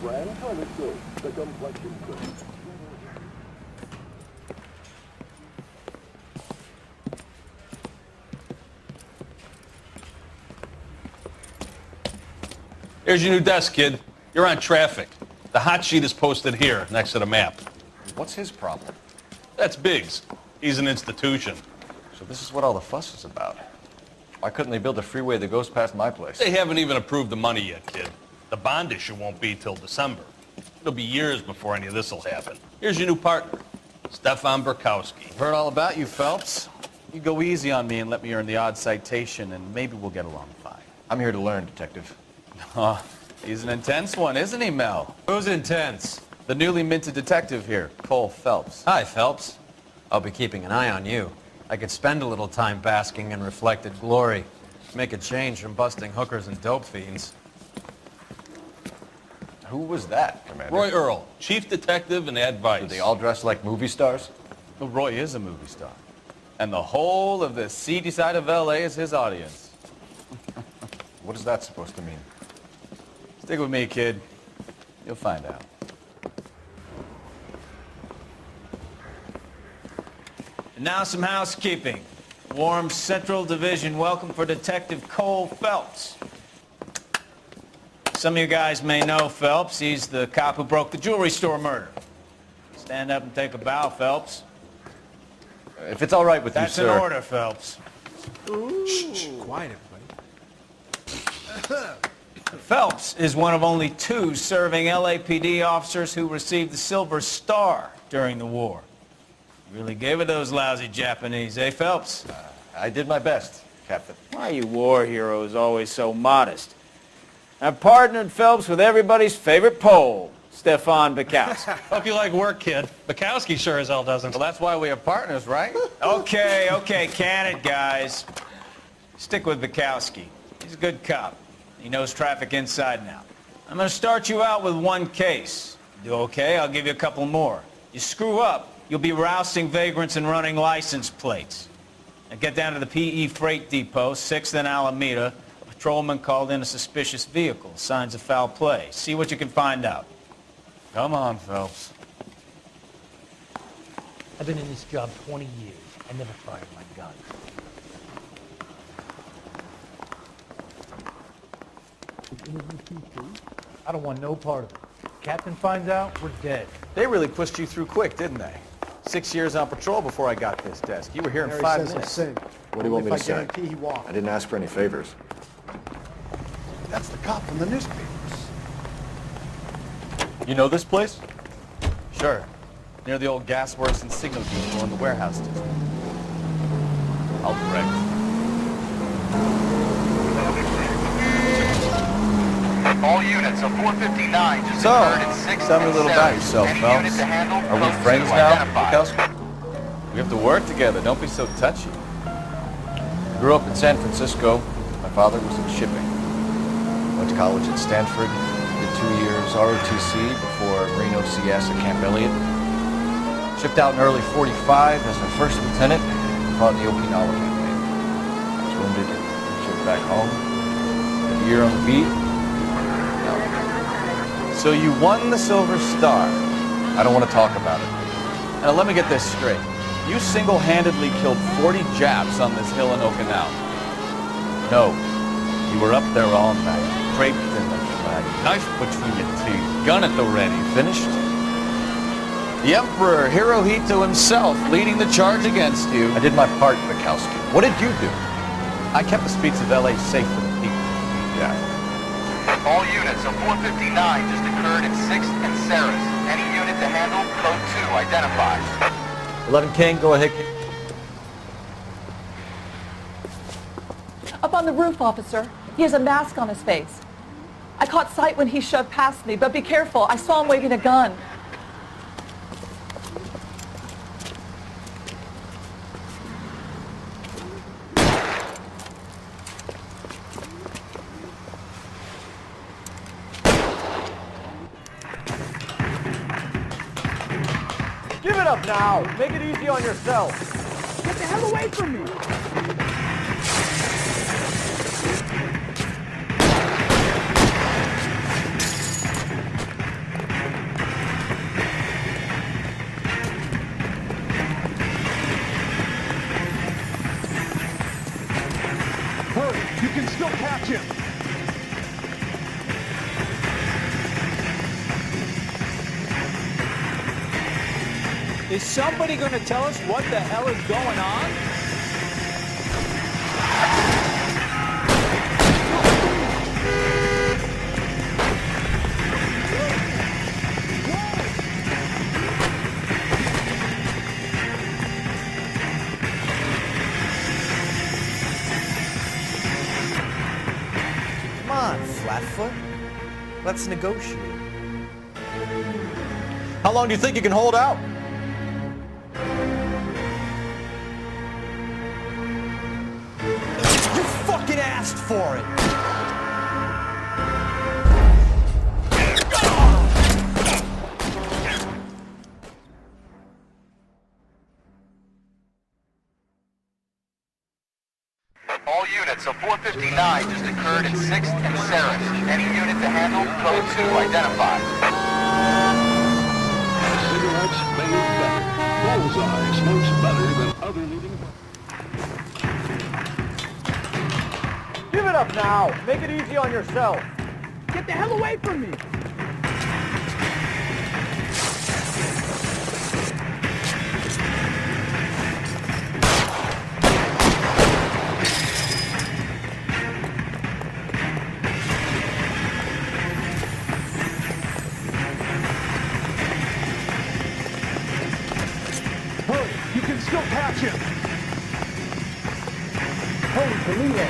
program. Understood. The complexion curve. Here's your new desk, kid. You're on traffic. The hot sheet is posted here, next to the map. What's his problem? That's Biggs. He's an institution. So this is what all the fuss is about. Why couldn't they build a freeway that goes past my place? They haven't even approved the money yet, kid. The bond issue won't be till December. It'll be years before any of this will happen. Here's your new partner, Stefan Burkowski. I've heard all about you, Phelps. You go easy on me and let me earn the odd citation, and maybe we'll get along fine. I'm here to learn, Detective. Oh, he's an intense one, isn't he, Mel? Who's intense? The newly minted detective here, Cole Phelps. Hi, Phelps. I'll be keeping an eye on you. I could spend a little time basking in reflected glory. Make a change from busting hookers and dope fiends. Who was that, Commander? Roy Earl, chief detective and advice. Do they all dress like movie stars? Well, Roy is a movie star. And the whole of the seedy side of L.A. is his audience. What is that supposed to mean? Stick with me, kid. You'll find out. And now some housekeeping. Warm Central Division welcome for Detective Cole Phelps. Some of you guys may know Phelps. He's the cop who broke the jewelry store murder. Stand up and take a bow, Phelps. If it's all right with That's you, sir. in order, Phelps. Shh, quiet, everybody. Phelps is one of only 2 serving LAPD officers who received the Silver Star during the war. You really gave it those lousy Japanese, eh, Phelps? I did my best, Captain. Why are you war heroes always so modest? I've partnered Phelps with everybody's favorite Pole, Stefan Burkowski. Hope you like work, kid. Bukowski sure as hell doesn't. Well, that's why we have partners, right? Okay, can it, guys. Stick with Bukowski. He's a good cop. He knows traffic inside and out. I'm going to start you out with 1 case. Do okay? I'll give you a couple more. You screw up, you'll be rousting vagrants and running license plates. Now get down to the PE Freight Depot, 6th and Alameda. A patrolman called in a suspicious vehicle. Signs of foul play. See what you can find out. Come on, Phelps. I've been in this job 20 years. I never fired my gun. I don't want no part of it. Captain finds out, we're dead. They really pushed you through quick, didn't they? 6 years on patrol before I got this desk. You were here in 5 minutes. What do you want me to say? guarantee he walked. I didn't ask for any favors. That's the cop from the newspapers. You know this place? Sure. Near the old gas works and signal depot in the warehouse district. I'll direct. All units of 459 just So, occurred in 6th tell me a and little about 7th. yourself, Any Phelps. unit to handle, Are we code friends 2 now, identified. Burkowski? We have to work together. Don't be so touchy. I grew up in San Francisco. My father was in shipping. Went to college at Stanford. Did 2 years ROTC before Marine OCS at Camp Elliott. Shipped out in early 45 as a first lieutenant. Fought in the Okinawa campaign. I was wounded. Shipped back home. Did a year on the beat. So you won the Silver Star. I don't want to talk about it. Now let me get this straight. You single-handedly killed 40 Japs on this hill in Okinawa. No. You were up there all night, draped in the flag, knife between your teeth, gun at the ready. Finished? The Emperor Hirohito himself leading the charge against you. I did my part, Bukowski. What did you do? I kept the streets of L.A. safe for the people. Yeah. All units of 459 just occurred in 6th and Sarah's. Any unit to handle, code 2 identified. 11 King, go ahead. Up on the roof, officer. He has a mask on his face. I caught sight when he shoved past me, but be careful. I saw him waving a gun. Give it up now. Make it easy on yourself. Get the hell away from me. You can still catch him. Is somebody going to tell us what the hell is going on? Come on, Flatfoot. Let's negotiate. How long do you think you can hold out? You fucking asked for it! All units, a 459 just occurred in 6th and Ceres. Any unit to handle, code 2 identified. Cigarettes made better. Bullseye smokes better than other leading... Give it up now. Make it easy on yourself. Get the hell away from me. Hurry, you can still catch him. Holy Toledo.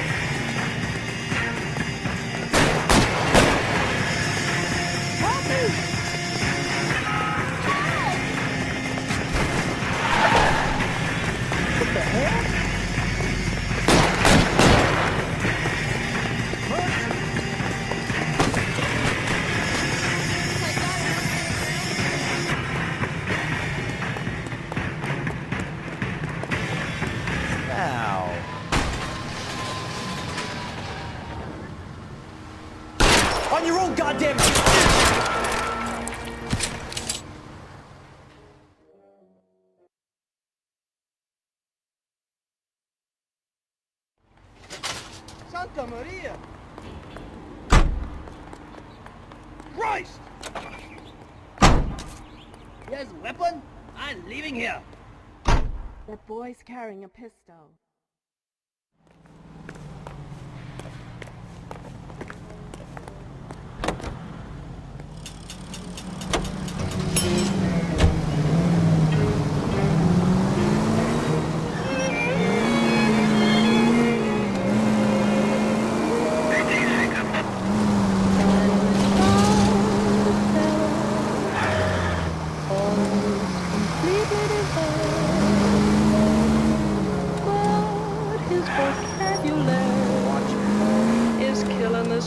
Now. On your own goddamn... Santa Maria. Christ! He has a weapon? I'm leaving here. That boy's carrying a pistol.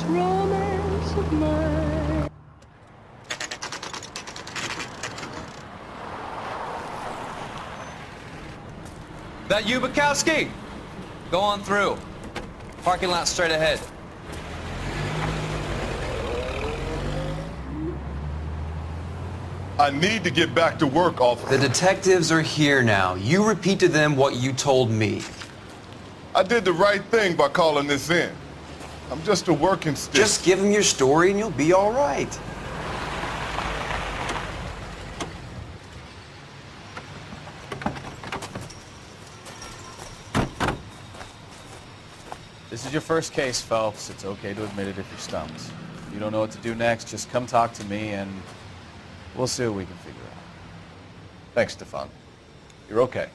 Romance of mine. That you, Bukowski? Go on through. Parking lot straight ahead. I need to get back to work, officer. The detectives are here now. You repeat to them what you told me. I did the right thing by calling this in. I'm just a working stick. Just give them your story and you'll be all right. This is your first case, Phelps. It's okay to admit it if you're stumped. If you don't know what to do next, just come talk to me and we'll see what we can figure out. Thanks, Stefan. You're okay.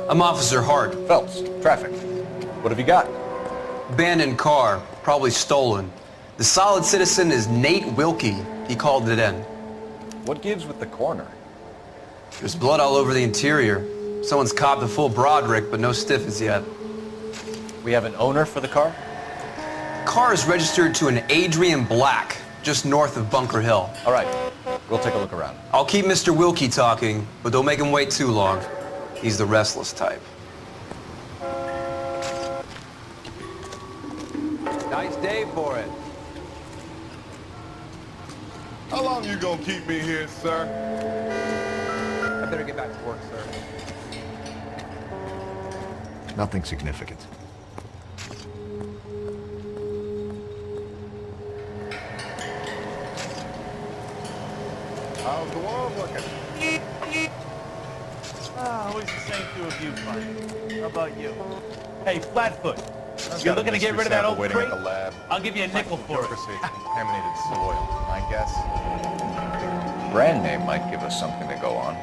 I'm Officer Hart. Phelps, traffic. What have you got? Abandoned car, probably stolen. The solid citizen is Nate Wilkie. He called it in. What gives with the corner? There's blood all over the interior. Someone's copped a full Broderick, but no stiff as yet. We have an owner for the car? Car is registered to an Adrian Black, just north of Bunker Hill. All right, we'll take a look around. I'll keep Mr. Wilkie talking, but don't make him wait too long. He's the restless type. Nice day for it. How long you gonna keep me here, sir? I better get back to work, sir. Nothing significant. How's the world looking? Always the same two of you, Frank. How about you? Hey, Flatfoot, you looking to get rid of that old crate? At the lab. I'll give you a nickel for it. Contaminated soil. My guess. Brand name might give us something to go on.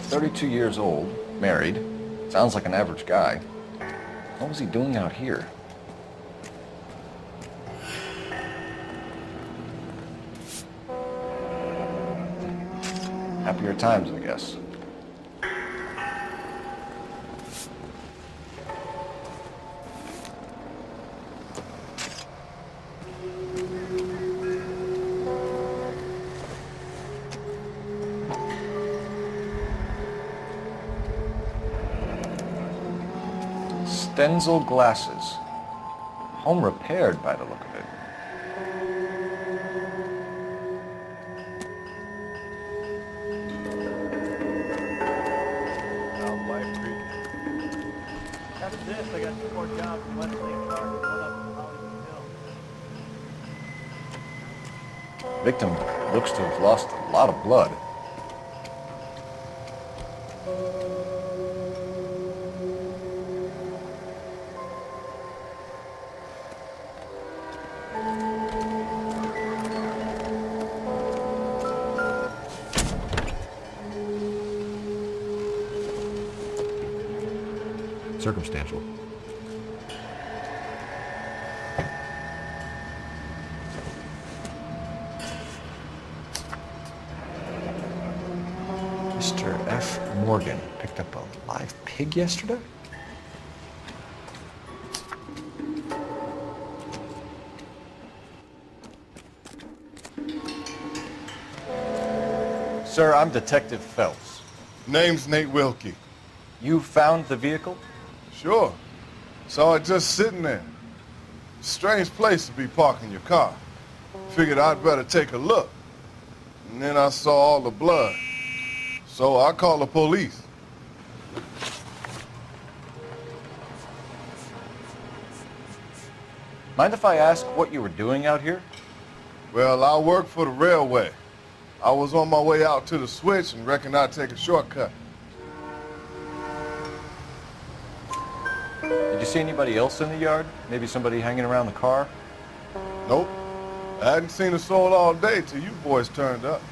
32 years old, married. Sounds like an average guy. What was he doing out here? Happier times, I guess. Stenzel glasses. Home repaired by the look of it. After this, I got 2 more jobs in Westlake Park and one up in Hollywood Hills. Victim looks to have lost a lot of blood. Circumstantial. Mr. F. Morgan picked up a live pig yesterday? Sir, I'm Detective Phelps. Name's Nate Wilkie. You found the vehicle? Sure. Saw it just sitting there. Strange place to be parking your car. Figured I'd better take a look. And then I saw all the blood. So I called the police. Mind if I ask what you were doing out here? Well, I work for the railway. I was on my way out to the switch and reckoned I'd take a shortcut. Did you see anybody else in the yard? Maybe somebody hanging around the car? Nope. I hadn't seen a soul all day till you boys turned up.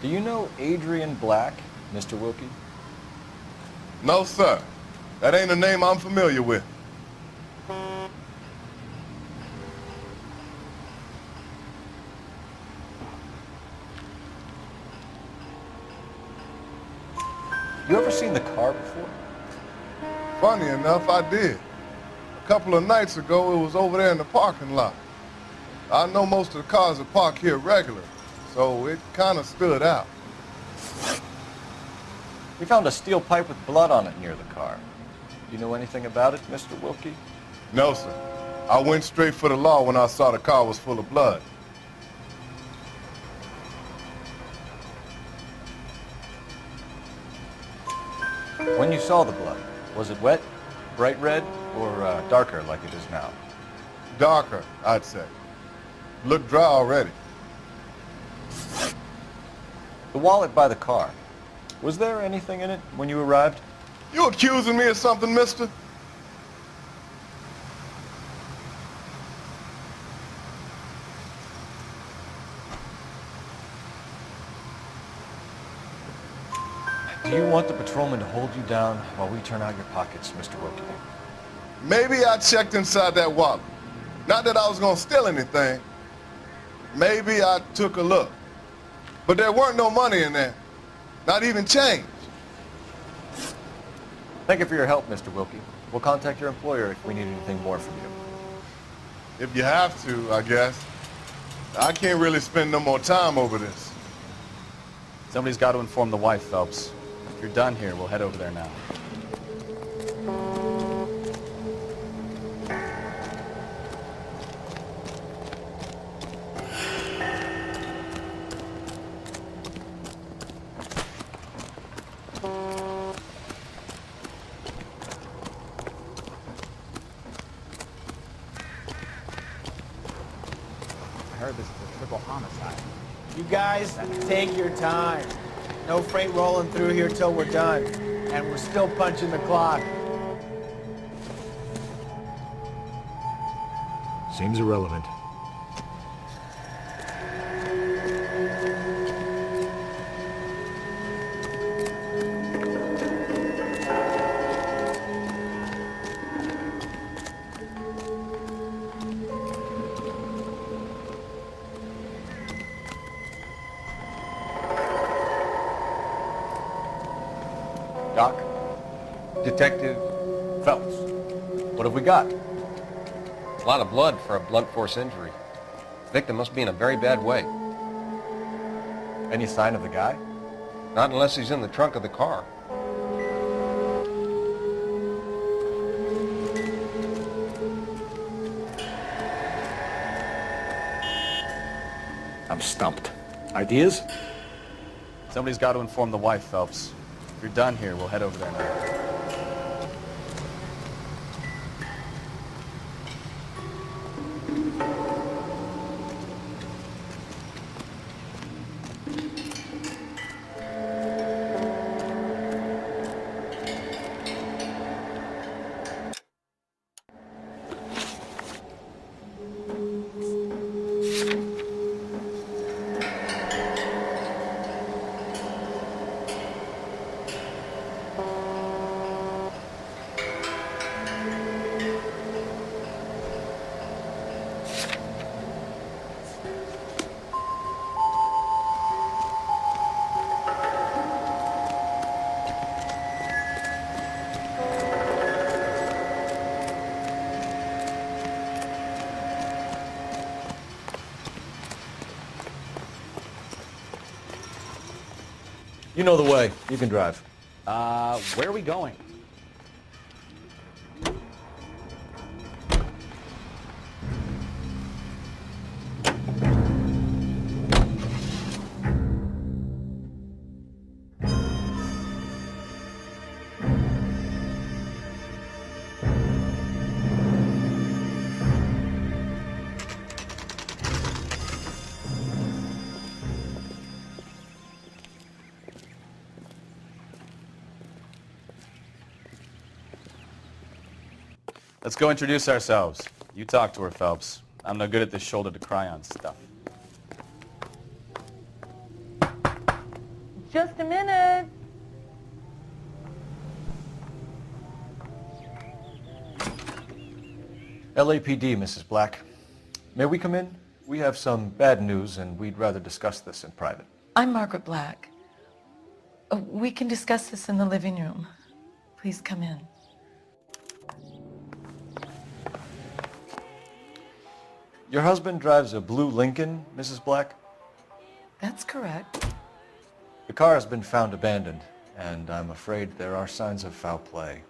Do you know Adrian Black, Mr. Wilkie? No, sir. That ain't a name I'm familiar with. You ever seen the car before? Funny enough, I did. A couple of nights ago, it was over there in the parking lot. I know most of the cars are parked here regular, so it kind of stood out. We found a steel pipe with blood on it near the car. Do you know anything about it, Mr. Wilkie? No, sir. I went straight for the law when I saw the car was full of blood. When you saw the blood, was it wet, bright red, or darker like it is now? Darker, I'd say. Looked dry already. The wallet by the car, was there anything in it when you arrived? You accusing me of something, mister? Do you want the patrolman to hold you down while we turn out your pockets, Mr. Wilkie? Maybe I checked inside that wallet. Not that I was gonna steal anything. Maybe I took a look. But there weren't no money in there. Not even change. Thank you for your help, Mr. Wilkie. We'll contact your employer if we need anything more from you. If you have to, I guess. I can't really spend no more time over this. Somebody's got to inform the wife, Phelps. If you're done here, we'll head over there now. I heard this is a triple homicide. You guys, take your time. No freight rolling through here till we're done. And we're still punching the clock. Seems irrelevant. Doc? Detective Phelps. What have we got? A lot of blood for a blunt force injury. The victim must be in a very bad way. Any sign of the guy? Not unless he's in the trunk of the car. I'm stumped. Ideas? Somebody's got to inform the wife, Phelps. If you're done here, we'll head over there now. You know the way. You can drive. Where are we going? Let's go introduce ourselves. You talk to her, Phelps. I'm no good at this shoulder to cry on stuff. Just a minute. LAPD, Mrs. Black. May we come in? We have some bad news, and we'd rather discuss this in private. I'm Margaret Black. We can discuss this in the living room. Please come in. Your husband drives a blue Lincoln, Mrs. Black? That's correct. The car has been found abandoned, and I'm afraid there are signs of foul play.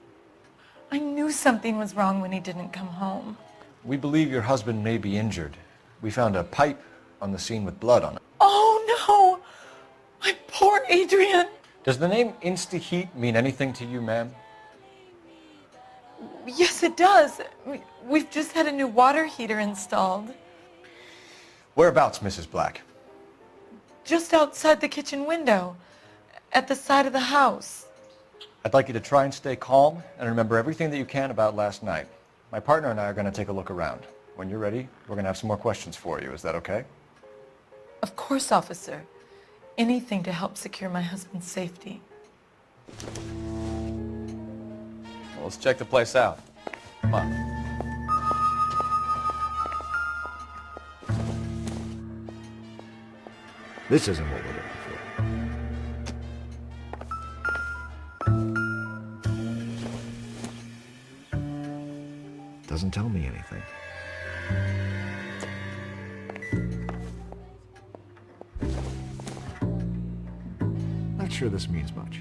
I knew something was wrong when he didn't come home. We believe your husband may be injured. We found a pipe on the scene with blood on it. Oh no! My poor Adrian! Does the name Insta-Heat mean anything to you, ma'am? Yes, it does. We've just had a new water heater installed. Whereabouts, Mrs. Black? Just outside the kitchen window, at the side of the house. I'd like you to try and stay calm and remember everything that you can about last night. My partner and I are going to take a look around. When you're ready, we're going to have some more questions for you. Is that okay? Of course, officer. Anything to help secure my husband's safety. Well, let's check the place out. Come on. This isn't what we're looking for. doesn't tell me anything. Not sure this means much.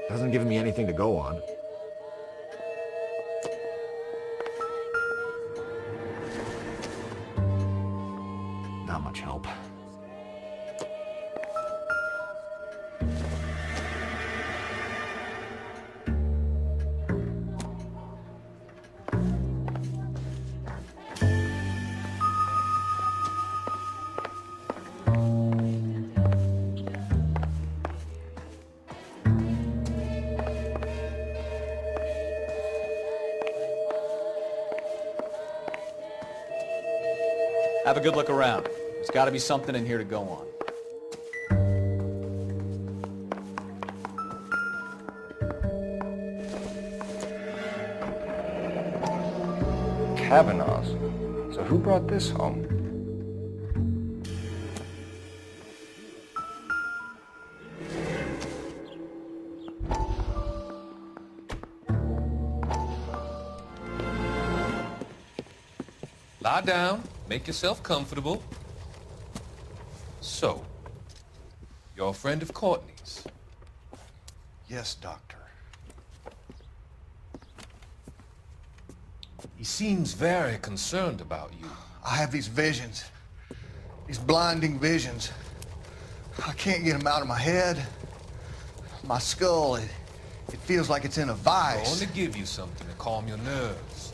Hasn't given me anything to go on. Not much help. Have a good look around. There's got to be something in here to go on. Kavanaugh's. So who brought this home? Lie down, make yourself comfortable. So, you're a friend of Courtney's? Yes, Doctor. He seems very concerned about you. I have these visions, these blinding visions. I can't get them out of my head. My skull, it feels like it's in a I vice. want to give you something to calm your nerves.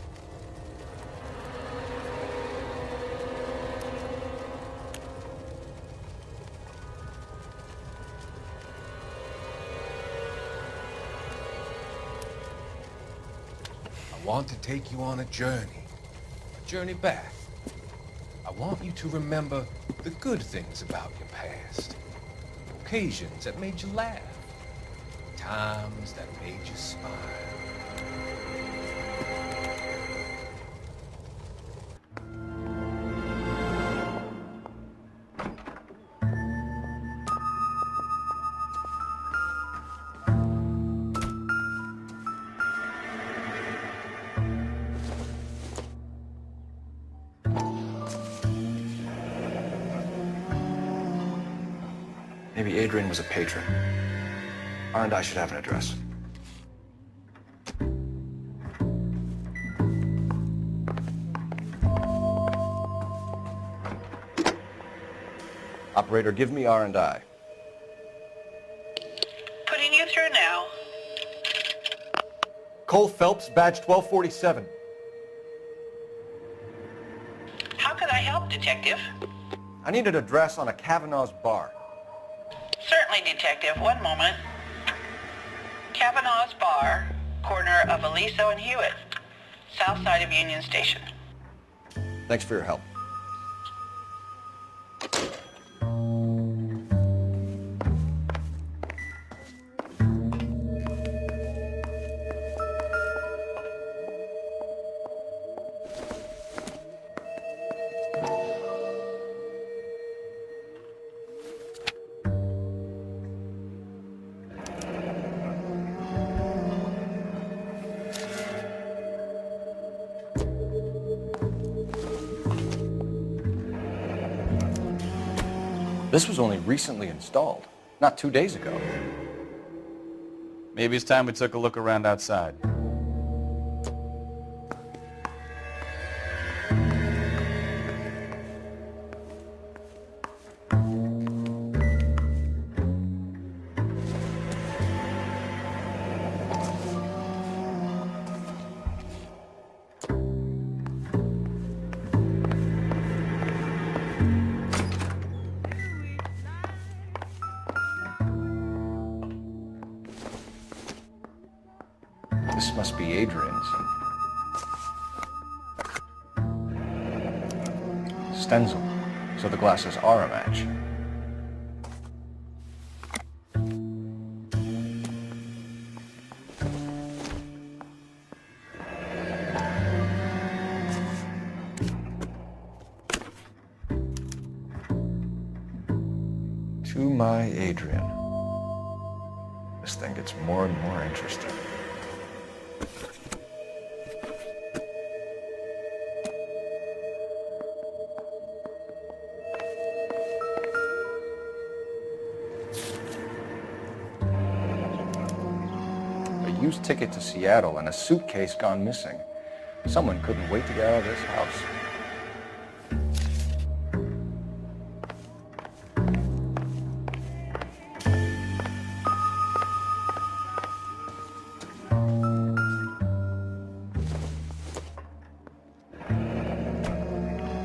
I want to take you on a journey back. I want you to remember the good things about your past, occasions that made you laugh, times that made you smile. Maybe Adrian was a patron. R&I should have an address. Operator, give me R&I. Putting you through now. Cole Phelps, badge 1247. How could I help, Detective? I need an address on a Kavanaugh's bar. Certainly, Detective. One moment. Kavanaugh's Bar, corner of Aliso and Hewitt, south side of Union Station. Thanks for your help. This was only recently installed, not 2 days ago. Maybe it's time we took a look around outside. This must be Adrian's. Stencil, so the glasses are a match. Too my, Adrian. This thing gets more and more interesting. A used ticket to Seattle and a suitcase gone missing. Someone couldn't wait to get out of this house.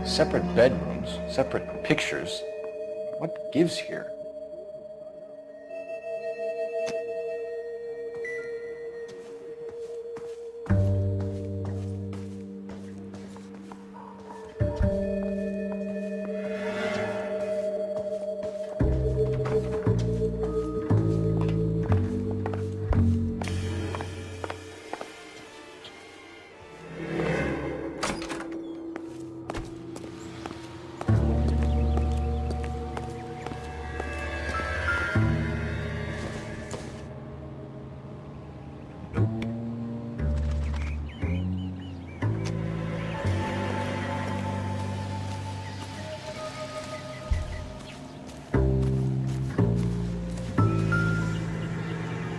Separate bedrooms, separate pictures. What gives here?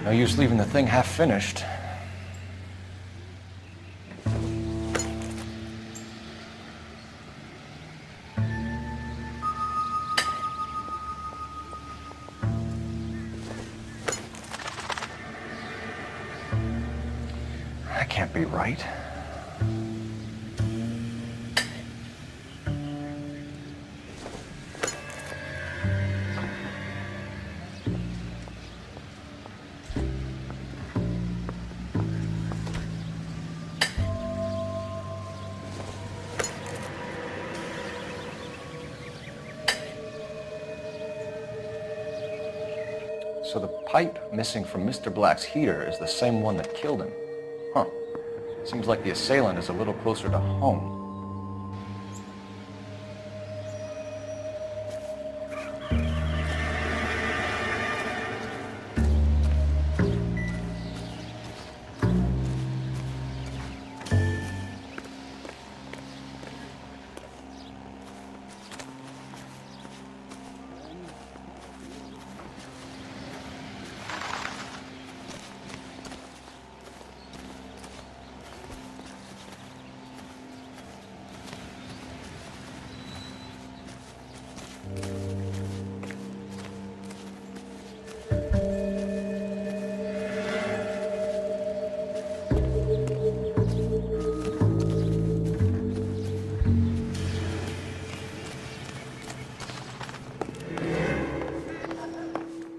No use leaving the thing half finished. That can't be right. So the pipe missing from Mr. Black's heater is the same one that killed him. Huh. Seems like the assailant is a little closer to home.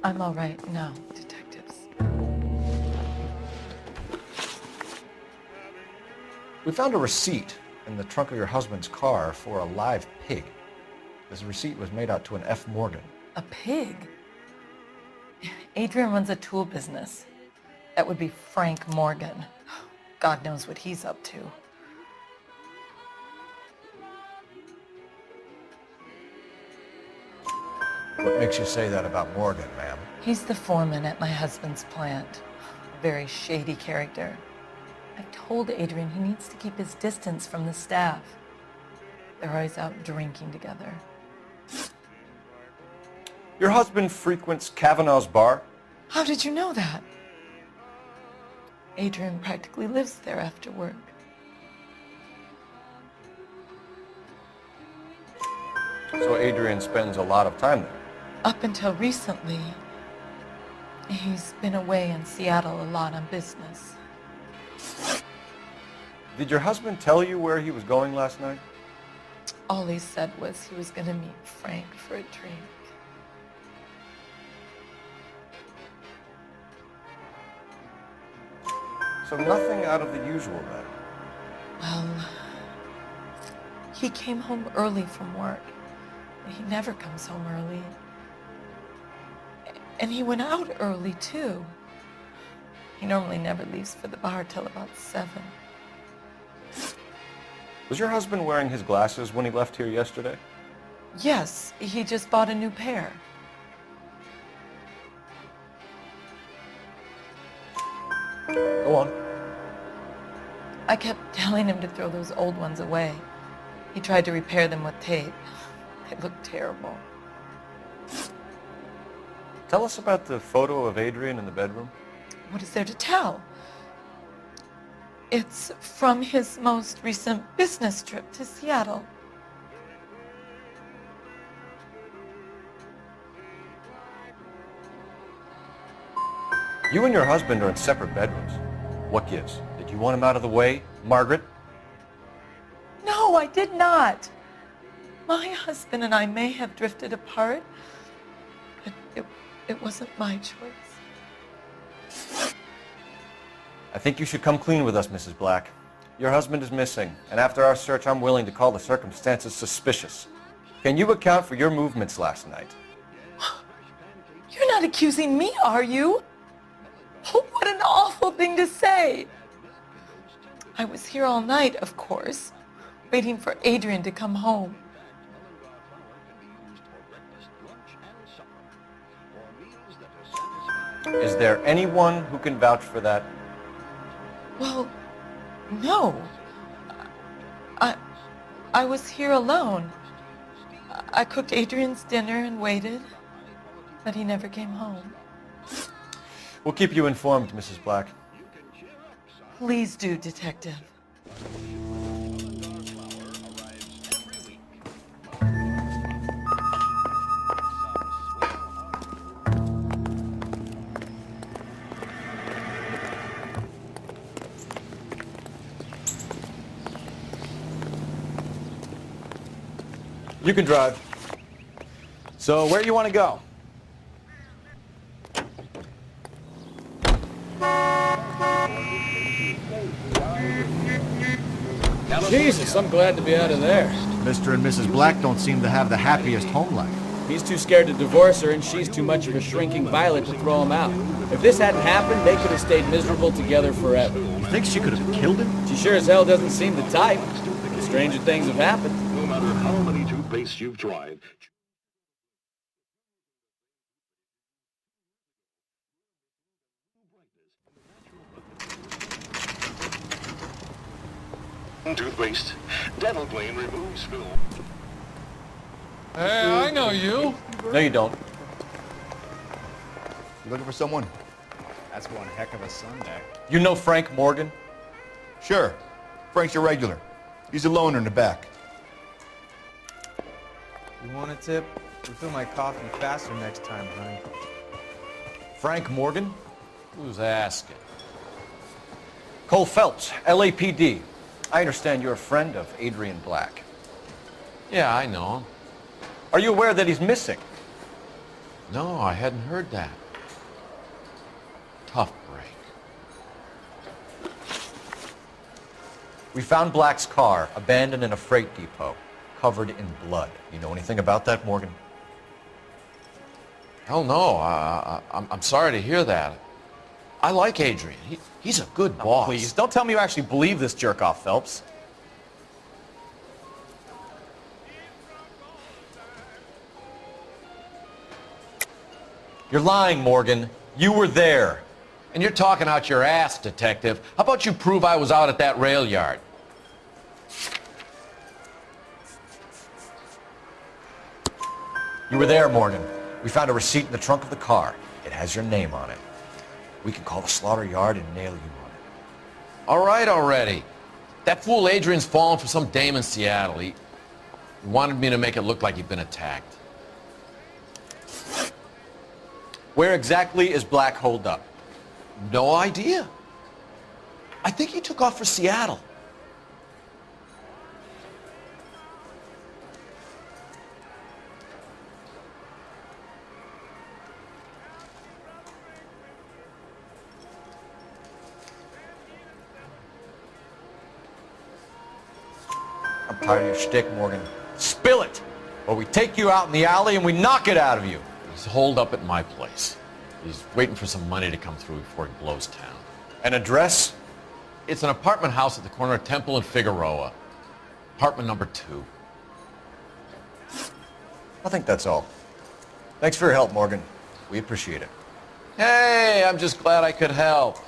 I'm all right now, detectives. We found a receipt in the trunk of your husband's car for a live pig. This receipt was made out to an F. Morgan. A pig? Adrian runs a tool business. That would be Frank Morgan. God knows what he's up to. What makes you say that about Morgan, ma'am? He's the foreman at my husband's plant. A very shady character. I've told Adrian he needs to keep his distance from the staff. They're always out drinking together. Your husband frequents Kavanaugh's bar? How did you know that? Adrian practically lives there after work. So Adrian spends a lot of time there? Up until recently, he's been away in Seattle a lot on business. Did your husband tell you where he was going last night? All he said was he was going to meet Frank for a drink. So nothing out of the usual then? Well, he came home early from work. He never comes home early. And he went out early, too. He normally never leaves for the bar till about 7. Was your husband wearing his glasses when he left here yesterday? Yes, he just bought a new pair. Go on. I kept telling him to throw those old ones away. He tried to repair them with tape. They looked terrible. Tell us about the photo of Adrian in the bedroom. What is there to tell? It's from his most recent business trip to Seattle. You and your husband are in separate bedrooms. What gives? Did you want him out of the way, Margaret? No, I did not. My husband and I may have drifted apart, but it wasn't my choice. I think you should come clean with us, Mrs. Black. Your husband is missing, and after our search, I'm willing to call the circumstances suspicious. Can you account for your movements last night? You're not accusing me, are you? Oh, what an awful thing to say. I was here all night, of course, waiting for Adrian to come home. Is there anyone who can vouch for that? Well, no. I was here alone. I cooked Adrian's dinner and waited, but he never came home. We'll keep you informed, Mrs. Black. Please do, Detective. You can drive. So where do you want to go? Jesus, I'm glad to be out of there. Mr. and Mrs. Black don't seem to have the happiest home life. He's too scared to divorce her, and she's too much of a shrinking violet to throw him out. If this hadn't happened, they could have stayed miserable together forever. You think she could have killed him? She sure as hell doesn't seem the type. Stranger things have happened. No matter how many toothpastes you've tried, toothpaste. Dental Clean removes film. Hey, I know you. No, you don't. You looking for someone? That's one heck of a Sunday. You know Frank Morgan? Sure. Frank's a regular. He's a loner in the back. You want a tip? Refill my coffee faster next time, honey. Frank Morgan? Who's asking? Cole Phelps, LAPD. I understand you're a friend of Adrian Black. Yeah, I know him. Are you aware that he's missing? No, I hadn't heard that. Tough break. We found Black's car abandoned in a freight depot, covered in blood. You know anything about that, Morgan? Hell no. I'm sorry to hear that. I like Adrian. He's a good boss. Please, don't tell me you actually believe this jerk-off, Phelps. You're lying, Morgan. You were there. And you're talking out your ass, detective. How about you prove I was out at that rail yard? You were there, Morgan. We found a receipt in the trunk of the car. It has your name on it. We can call the slaughter yard and nail you on it. All right already. That fool Adrian's fallen for some dame in Seattle. He wanted me to make it look like he'd been attacked. Where exactly is Black holed up? No idea. I think he took off for Seattle. I'm tired of your shtick, Morgan. Spill it, or we take you out in the alley and we knock it out of you. He's holed up at my place. He's waiting for some money to come through before he blows town. An address? It's an apartment house at the corner of Temple and Figueroa. Apartment number 2. I think that's all. Thanks for your help, Morgan. We appreciate it. Hey, I'm just glad I could help.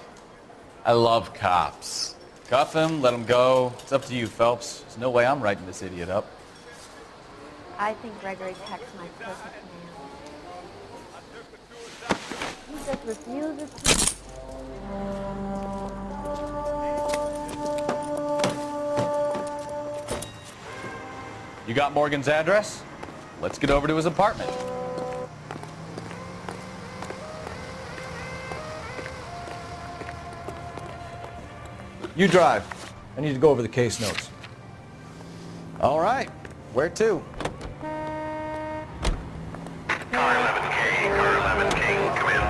I love cops. Cuff him, let him go. It's up to you, Phelps. There's no way I'm writing this idiot up. I think Gregory Peck's my perfect man. He just refuses to... You got Morgan's address? Let's get over to his apartment. You drive. I need to go over the case notes. All right. Where to? Car 11K, come in.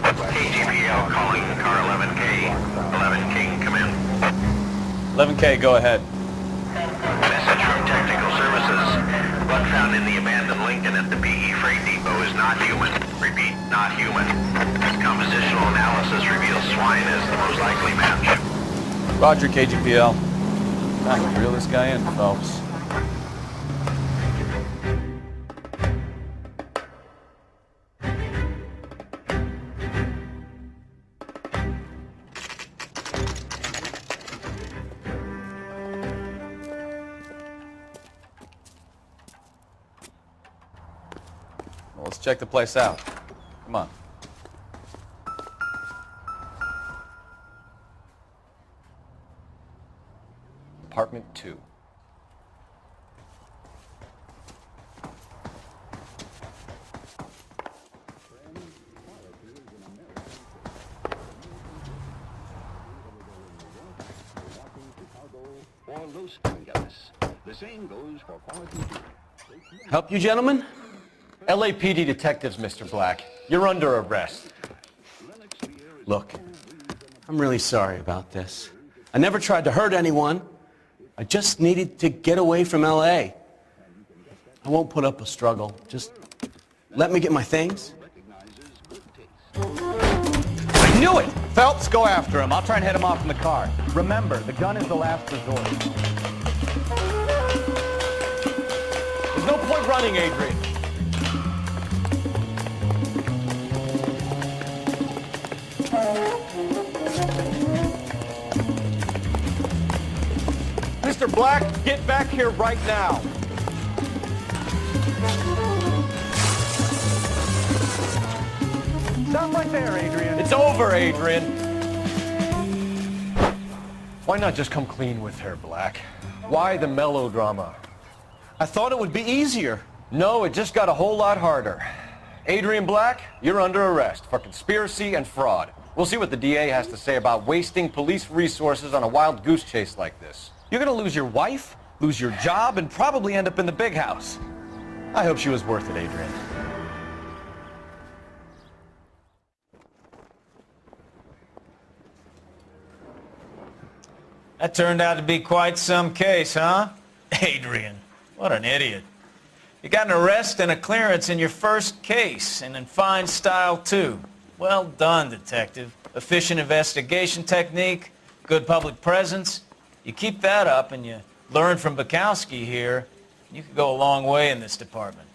KGPL calling car 11K. 11K, come in. 11K, go ahead. Message from Technical Services. Blood found in the abandoned Lincoln at the PE Freight Depot is not human. Repeat, not human. Compositional analysis reveals swine as the most likely match. Roger, KGPL. Time to reel this guy in, Phelps. Well, let's check the place out. Come on. Apartment 2. Or Los Angeles. The same goes for quality too. Help you, gentlemen? LAPD detectives, Mr. Black. You're under arrest. Look, I'm really sorry about this. I never tried to hurt anyone. I just needed to get away from LA. I won't put up a struggle. Just let me get my things. I knew it! Phelps, go after him. I'll try and head him off in the car. Remember, the gun is the last resort. There's no point running, Adrian. Mr. Black, get back here right now. Stop right there, Adrian. It's over, Adrian. Why not just come clean with her, Black? Why the melodrama? I thought it would be easier. No, it just got a whole lot harder. Adrian Black, you're under arrest for conspiracy and fraud. We'll see what the DA has to say about wasting police resources on a wild goose chase like this. You're gonna lose your wife, lose your job, and probably end up in the big house. I hope she was worth it, Adrian. That turned out to be quite some case, huh? Adrian, what an idiot. You got an arrest and a clearance in your first case, and in fine style, too. Well done, detective. Efficient investigation technique, good public presence. You keep that up and you learn from Bukowski here, you could go a long way in this department.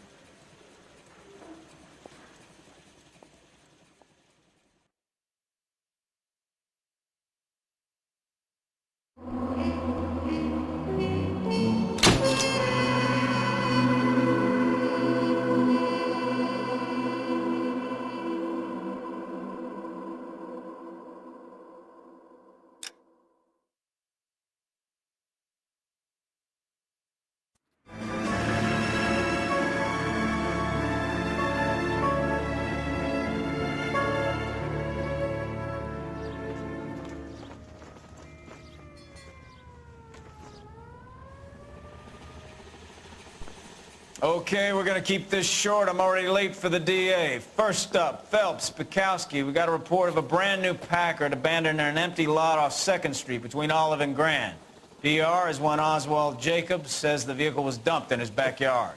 Okay, we're gonna keep this short. I'm already late for the DA. First up, Phelps, Bukowski. We got a report of a brand new Packard abandoned in an empty lot off 2nd Street between Olive and Grand. PR is one Oswald Jacobs says the vehicle was dumped in his backyard.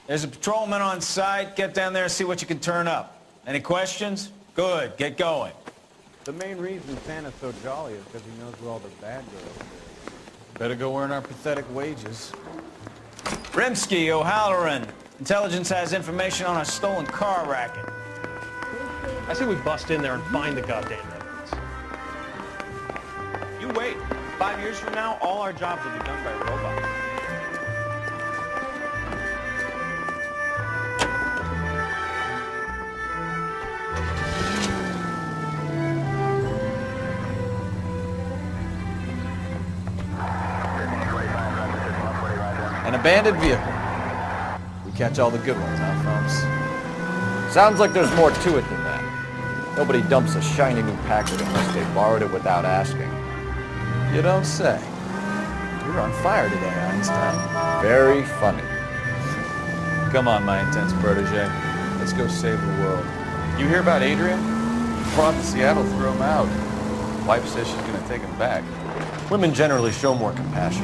There's a patrolman on site. Get down there and see what you can turn up. Any questions? Good, get going. The main reason Santa's so jolly is because he knows where all the bad girls are. Better go earn our pathetic wages. Rimsky, O'Halloran. Intelligence has information on a stolen car racket. I say we bust in there and find the goddamn evidence. 5 years from now, all our jobs will be done by robots. An abandoned vehicle. We catch all the good ones, huh, folks? Sounds like there's more to it than that. Nobody dumps a shiny new Packard unless they borrowed it without asking. You don't say. You're on fire today, Einstein. Very funny. Come on, my intense protege. Let's go save the world. You hear about Adrian? Brought to Seattle, threw him out. Wife says she's gonna take him back. Women generally show more compassion.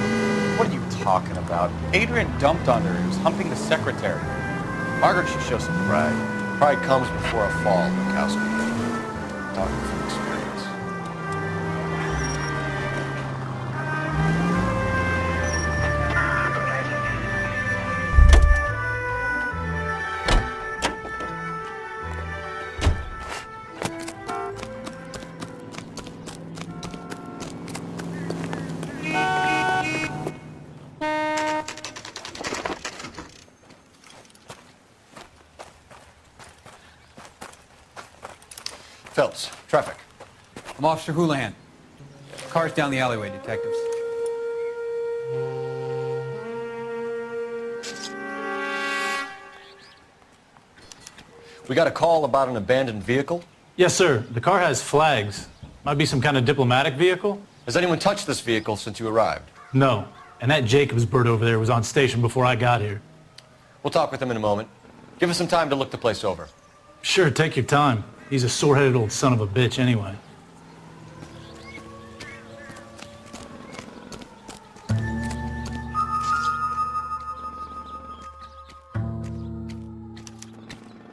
What are you talking about? Adrian dumped on her. He was humping the secretary. Margaret should show some pride. Pride comes before a fall, Bukowski. Talking from experience. Phelps, traffic. I'm Officer Houlihan. Car's down the alleyway, detectives. We got a call about an abandoned vehicle. Yes, sir. The car has flags. Might be some kind of diplomatic vehicle. Has anyone touched this vehicle since you arrived? No. And that Jacobs bird over there was on station before I got here. We'll talk with him in a moment. Give us some time to look the place over. Sure, take your time. He's a sore-headed old son of a bitch anyway.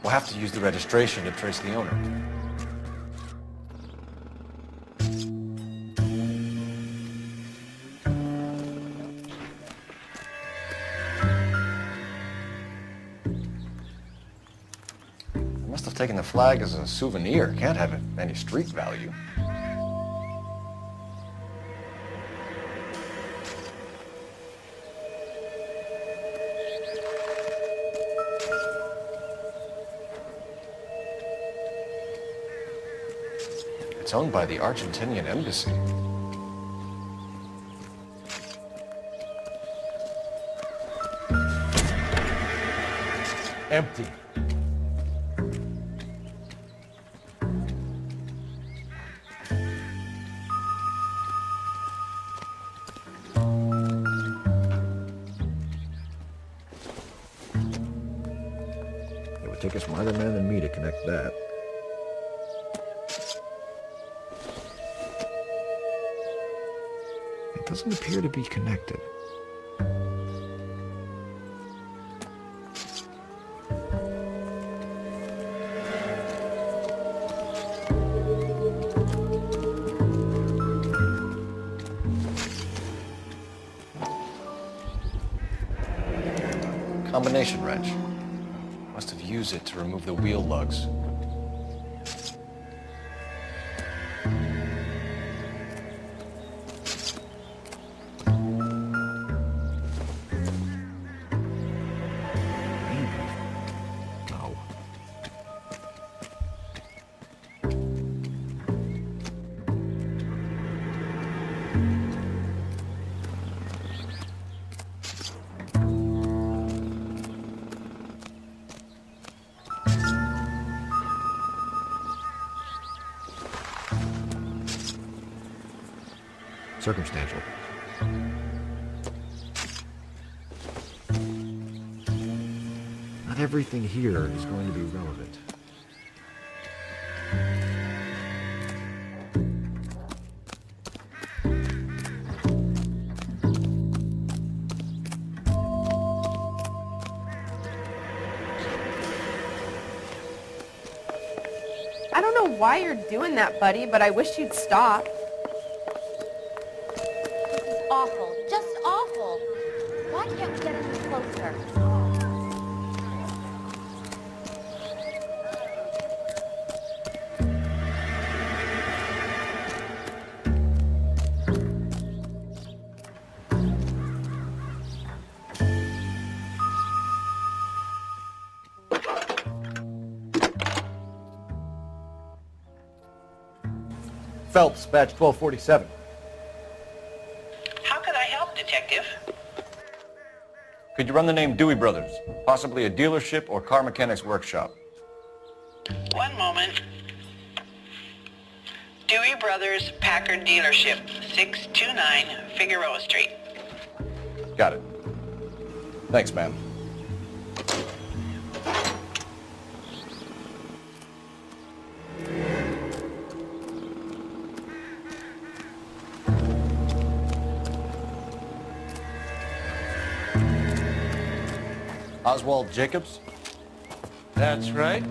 We'll have to use the registration to trace the owner. Must have taken the flag as a souvenir. Can't have any street value. It's owned by the Argentinian embassy. Empty. It would take a smarter man than me to connect that. It doesn't appear to be connected. Combination wrench. Must have used it to remove the wheel lugs. No. Circumstantial. Not everything here is going to be relevant. I don't know why you're doing that, buddy, but I wish you'd stop. Awful. Just awful. Why can't we get any closer? Phelps, badge 1247. How could I help, Detective? Could you run the name Dewey Brothers? Possibly a dealership or car mechanics workshop. One moment. Dewey Brothers Packard Dealership, 629 Figueroa Street. Got it. Thanks, ma'am. Oswald Jacobs? That's right.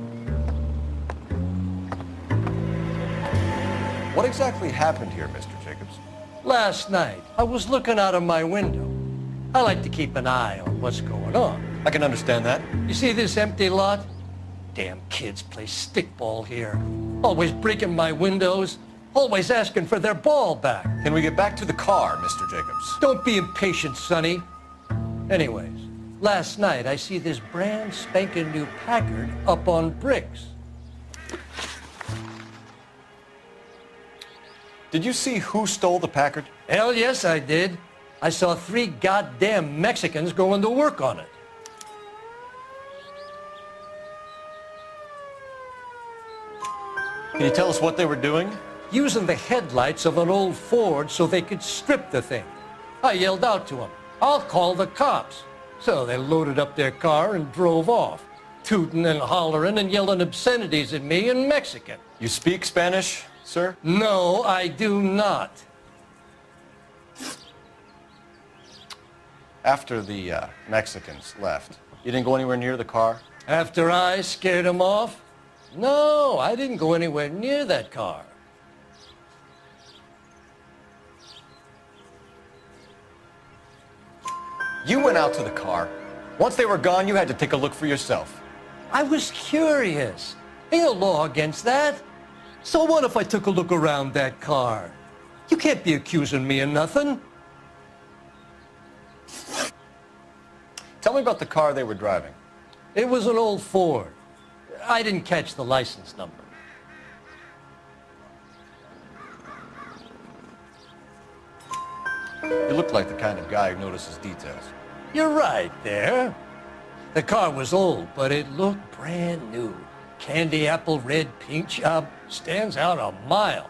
What exactly happened here, Mr. Jacobs? Last night, I was looking out of my window. I like to keep an eye on what's going on. I can understand that. You see this empty lot? Damn kids play stickball here. Always breaking my windows. Always asking for their ball back. Can we get back to the car, Mr. Jacobs? Don't be impatient, Sonny. Anyways, last night I see this brand spanking new Packard up on bricks. Did you see who stole the Packard? Hell yes, I did. I saw 3 goddamn Mexicans going to work on it. Can you tell us what they were doing? Using the headlights of an old Ford so they could strip the thing. I yelled out to them, "I'll call the cops." So they loaded up their car and drove off, tooting and hollering and yelling obscenities at me in Mexican. You speak Spanish, sir? No, I do not. After the Mexicans left, you didn't go anywhere near the car? After I scared them off? No, I didn't go anywhere near that car. You went out to the car. Once they were gone, you had to take a look for yourself. I was curious. Ain't no law against that. So what if I took a look around that car? You can't be accusing me of nothing. Tell me about the car they were driving. It was an old Ford. I didn't catch the license number. You look like the kind of guy who notices details. You're right there. The car was old, but it looked brand new. Candy apple red paint job stands out a mile.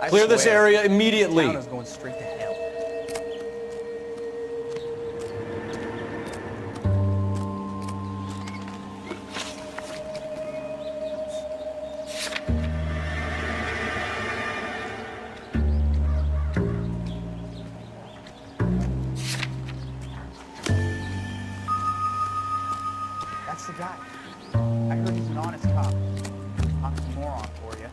Clear this area immediately. The town is going straight to hell. That's the guy. I heard he's an honest cop. Oxymoron for you.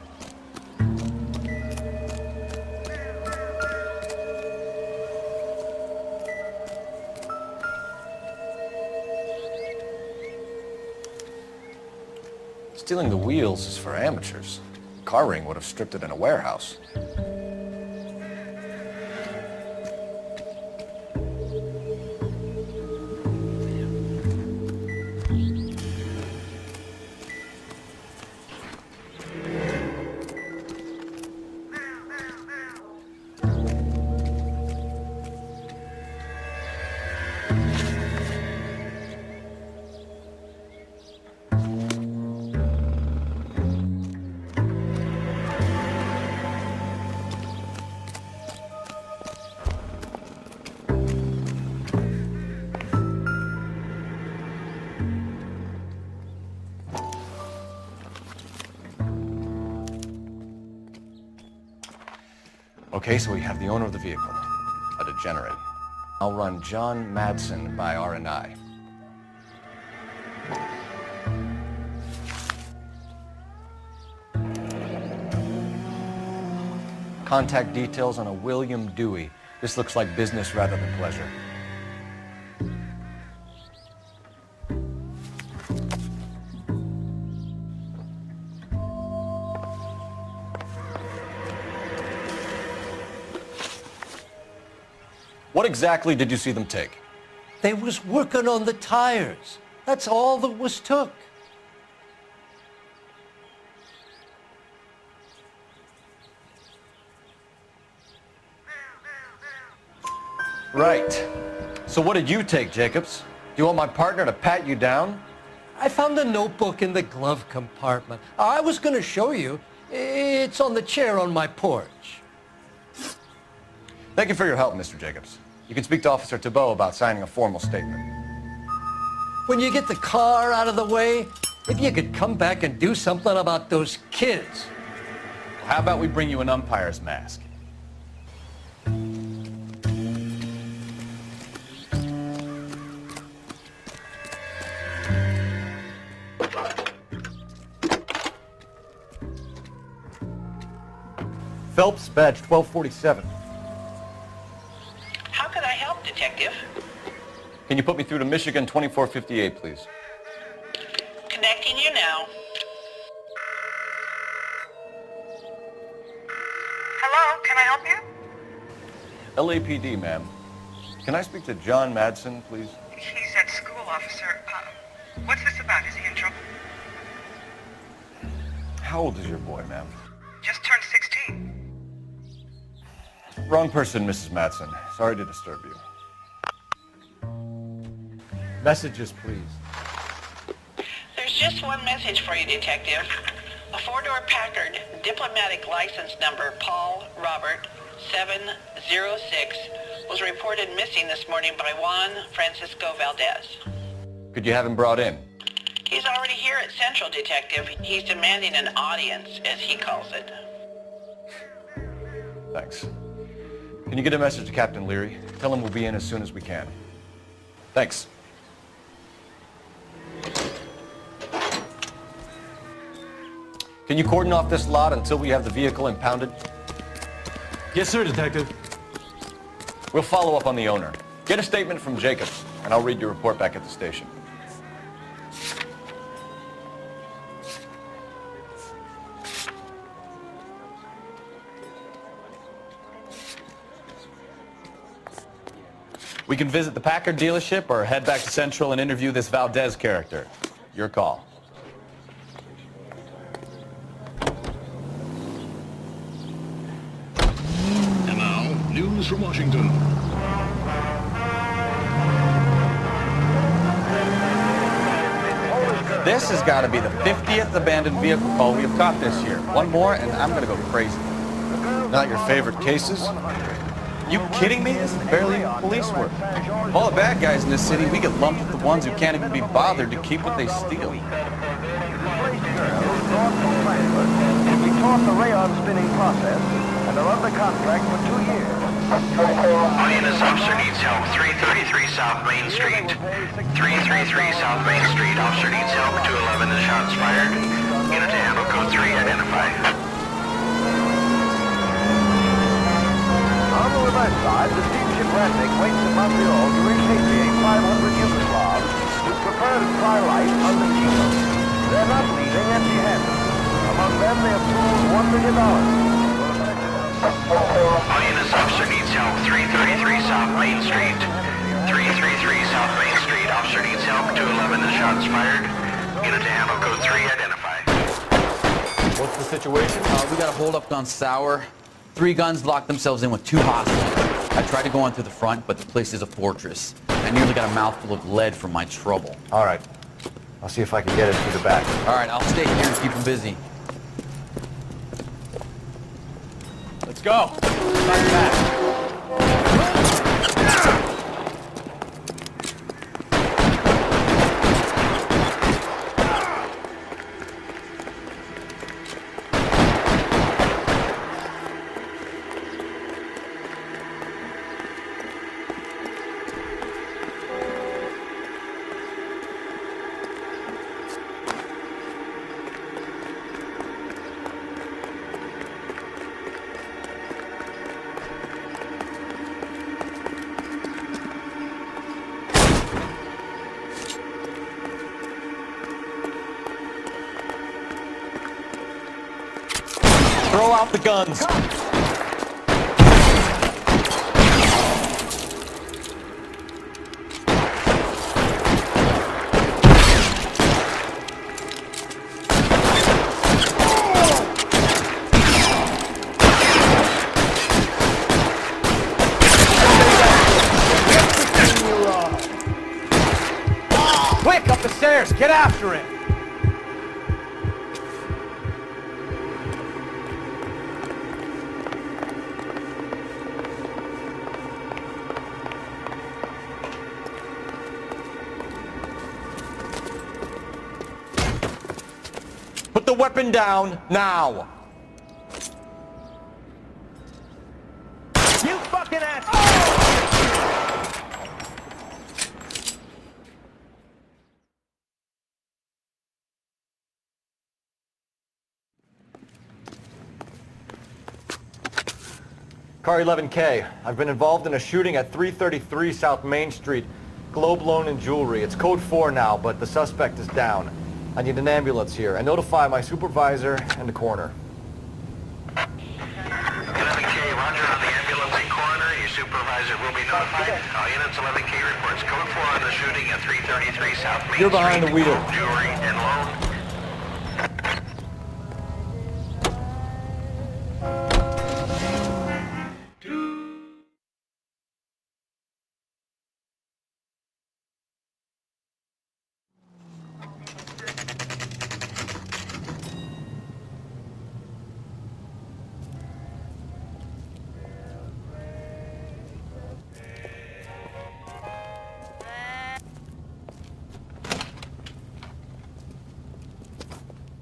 Stealing the wheels is for amateurs. Car ring would have stripped it in a warehouse. Okay, so we have the owner of the vehicle, a degenerate. I'll run John Madsen by R&I. Contact details on a William Dewey. This looks like business rather than pleasure. What exactly did you see them take? They was working on the tires. That's all that was took. Right. So what did you take, Jacobs? Do you want my partner to pat you down? I found a notebook in the glove compartment. I was going to show you. It's on the chair on my porch. Thank you for your help, Mr. Jacobs. You can speak to Officer Thibault about signing a formal statement. When you get the car out of the way, if you could come back and do something about those kids. How about we bring you an umpire's mask? Phelps, badge 1247. How can I help, Detective? Can you put me through to Michigan 2458, please? Connecting you now. Hello, can I help you? LAPD, ma'am. Can I speak to John Madsen, please? He's at school, officer. What's this about? Is he in trouble? How old is your boy, ma'am? Just turned 16. Wrong person, Mrs. Madsen. Sorry to disturb you. Messages, please. There's just one message for you, Detective. A four-door Packard, diplomatic license number Paul Robert 706, was reported missing this morning by Juan Francisco Valdez. Could you have him brought in? He's already here at Central, Detective. He's demanding an audience, as he calls it. Thanks. Can you get a message to Captain Leary? Tell him we'll be in as soon as we can. Thanks. Can you cordon off this lot until we have the vehicle impounded? Yes, sir, Detective. We'll follow up on the owner. Get a statement from Jacobs, and I'll read your report back at the station. We can visit the Packard dealership or head back to Central and interview this Valdez character. Your call. And now, news from Washington. This has got to be the 50th abandoned vehicle call we have caught this year. One more and I'm going to go crazy. Not your favorite cases? You kidding me? This is barely police work. Of all the bad guys in this city, we get lumped with the ones who can't even be bothered to keep what they steal. Will be taught the rayon spinning process and are under contract for 2 years. Audience officer needs help. 333 South Main Street. 333 South Main Street. Officer needs help. 211 is shots fired. Unit to handle code 3 identified. On the reverse side, the steamship Ratnik waits in Montreal to repatriate 500 Yugoslavs who prefer to try life under Tito. They're not leaving empty-handed. Among them, they have pooled $1 million. Audience officer needs help. 333 South Main Street. 333 South Main Street. Officer needs help. 211 is shots fired. Unit to handle code 3 identified. What's the situation? We got a hold-up on Sour. 3 guns locked themselves in with 2 hostages. I tried to go on through the front, but the place is a fortress. I nearly got a mouthful of lead from my trouble. All right. I'll see if I can get it through the back. All right, I'll stay here and keep them busy. Let's go. Back back. Throw out the guns. Quick, up the stairs! Get after him! Put the weapon down now. You fucking ass! Car 11K, I've been involved in a shooting at 333 South Main Street. Globe Loan and Jewelry. It's code 4 now, but the suspect is down. I need an ambulance here, and notify my supervisor and the coroner. 11K, roger on the ambulance and coroner. Your supervisor will be notified. All units, 11K reports code 4 on the shooting at 333 South Main Street. You're behind the wheel. Jewelry and loan.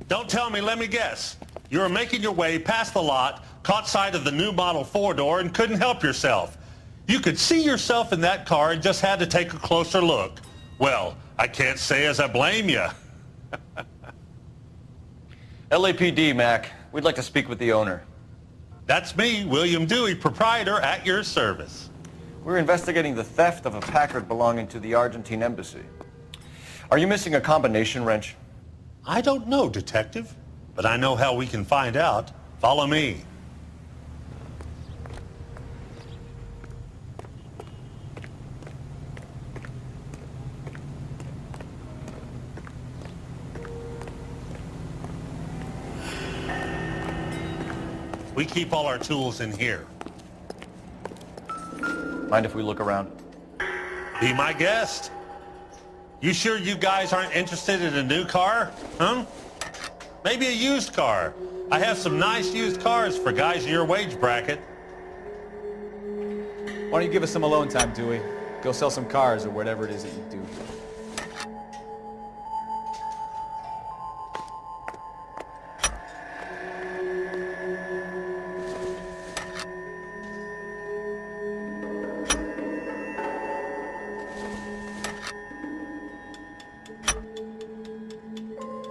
Don't tell me, let me guess. You were making your way past the lot, caught sight of the new model 4-door, and couldn't help yourself. You could see yourself in that car and just had to take a closer look. Well, I can't say as I blame you. LAPD, Mac. We'd like to speak with the owner. That's me, William Dewey, proprietor, at your service. We're investigating the theft of a Packard belonging to the Argentine embassy. Are you missing a combination wrench? I don't know, Detective, but I know how we can find out. Follow me. We keep all our tools in here. Mind if we look around? Be my guest. You sure you guys aren't interested in a new car? Huh? Maybe a used car. I have some nice used cars for guys in your wage bracket. Why don't you give us some alone time, Dewey? Go sell some cars or whatever it is that you do.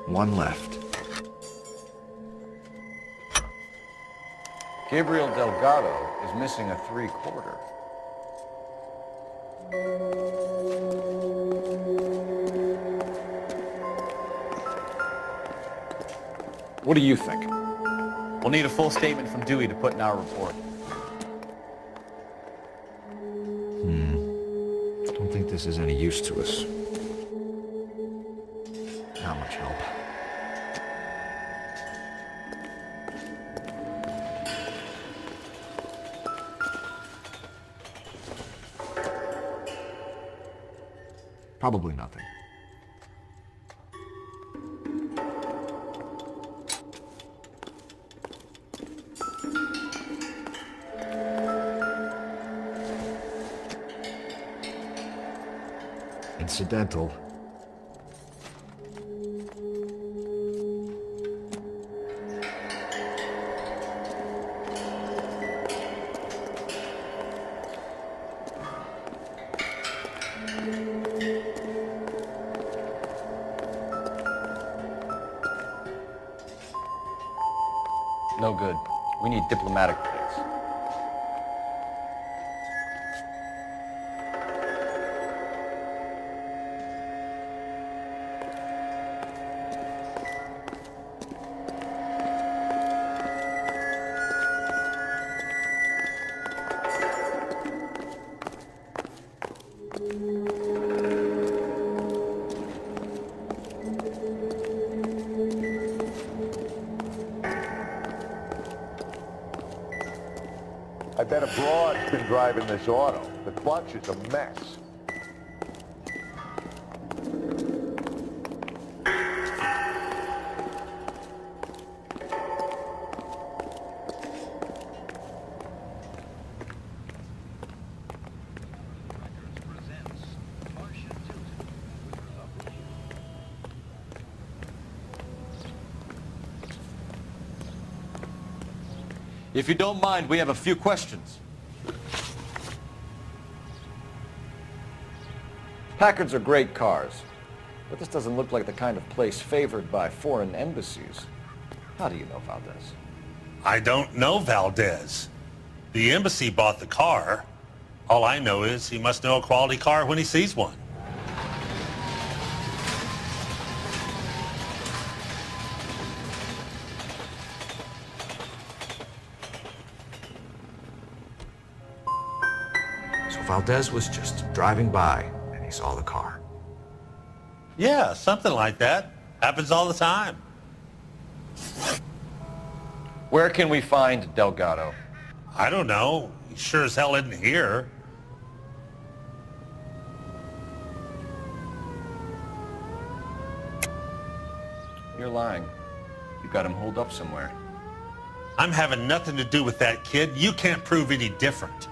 One left. Gabriel Delgado is missing a 3/4. What do you think? We'll need a full statement from Dewey to put in our report. Don't think this is any use to us. Not much help. Probably nothing. Incidental. No good. We need diplomatic plates. bet a broad's been driving this auto. The clutch is a mess. If you don't mind, we have a few questions. Packards are great cars, but this doesn't look like the kind of place favored by foreign embassies. How do you know Valdez? I don't know Valdez. The embassy bought the car. All I know is he must know a quality car when he sees one. Valdez was just driving by, and he saw the car. Yeah, something like that. Happens all the time. Where can we find Delgado? I don't know. He sure as hell isn't here. You're lying. You got him holed up somewhere. I'm having nothing to do with that kid. You can't prove any different.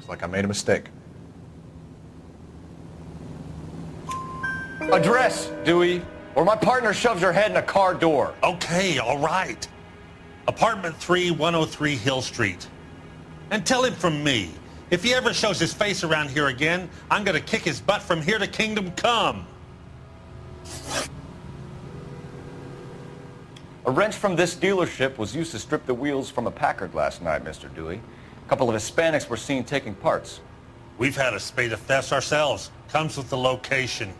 Like I made a mistake. Address, Dewey, or my partner shoves your head in a car door. Okay, all right. Apartment 3, 103 Hill Street. And tell him from me, if he ever shows his face around here again, I'm gonna kick his butt from here to Kingdom Come. A wrench from this dealership was used to strip the wheels from a Packard last night, Mr. Dewey. A couple of Hispanics were seen taking parts. We've had a spate of thefts ourselves. Comes with the location.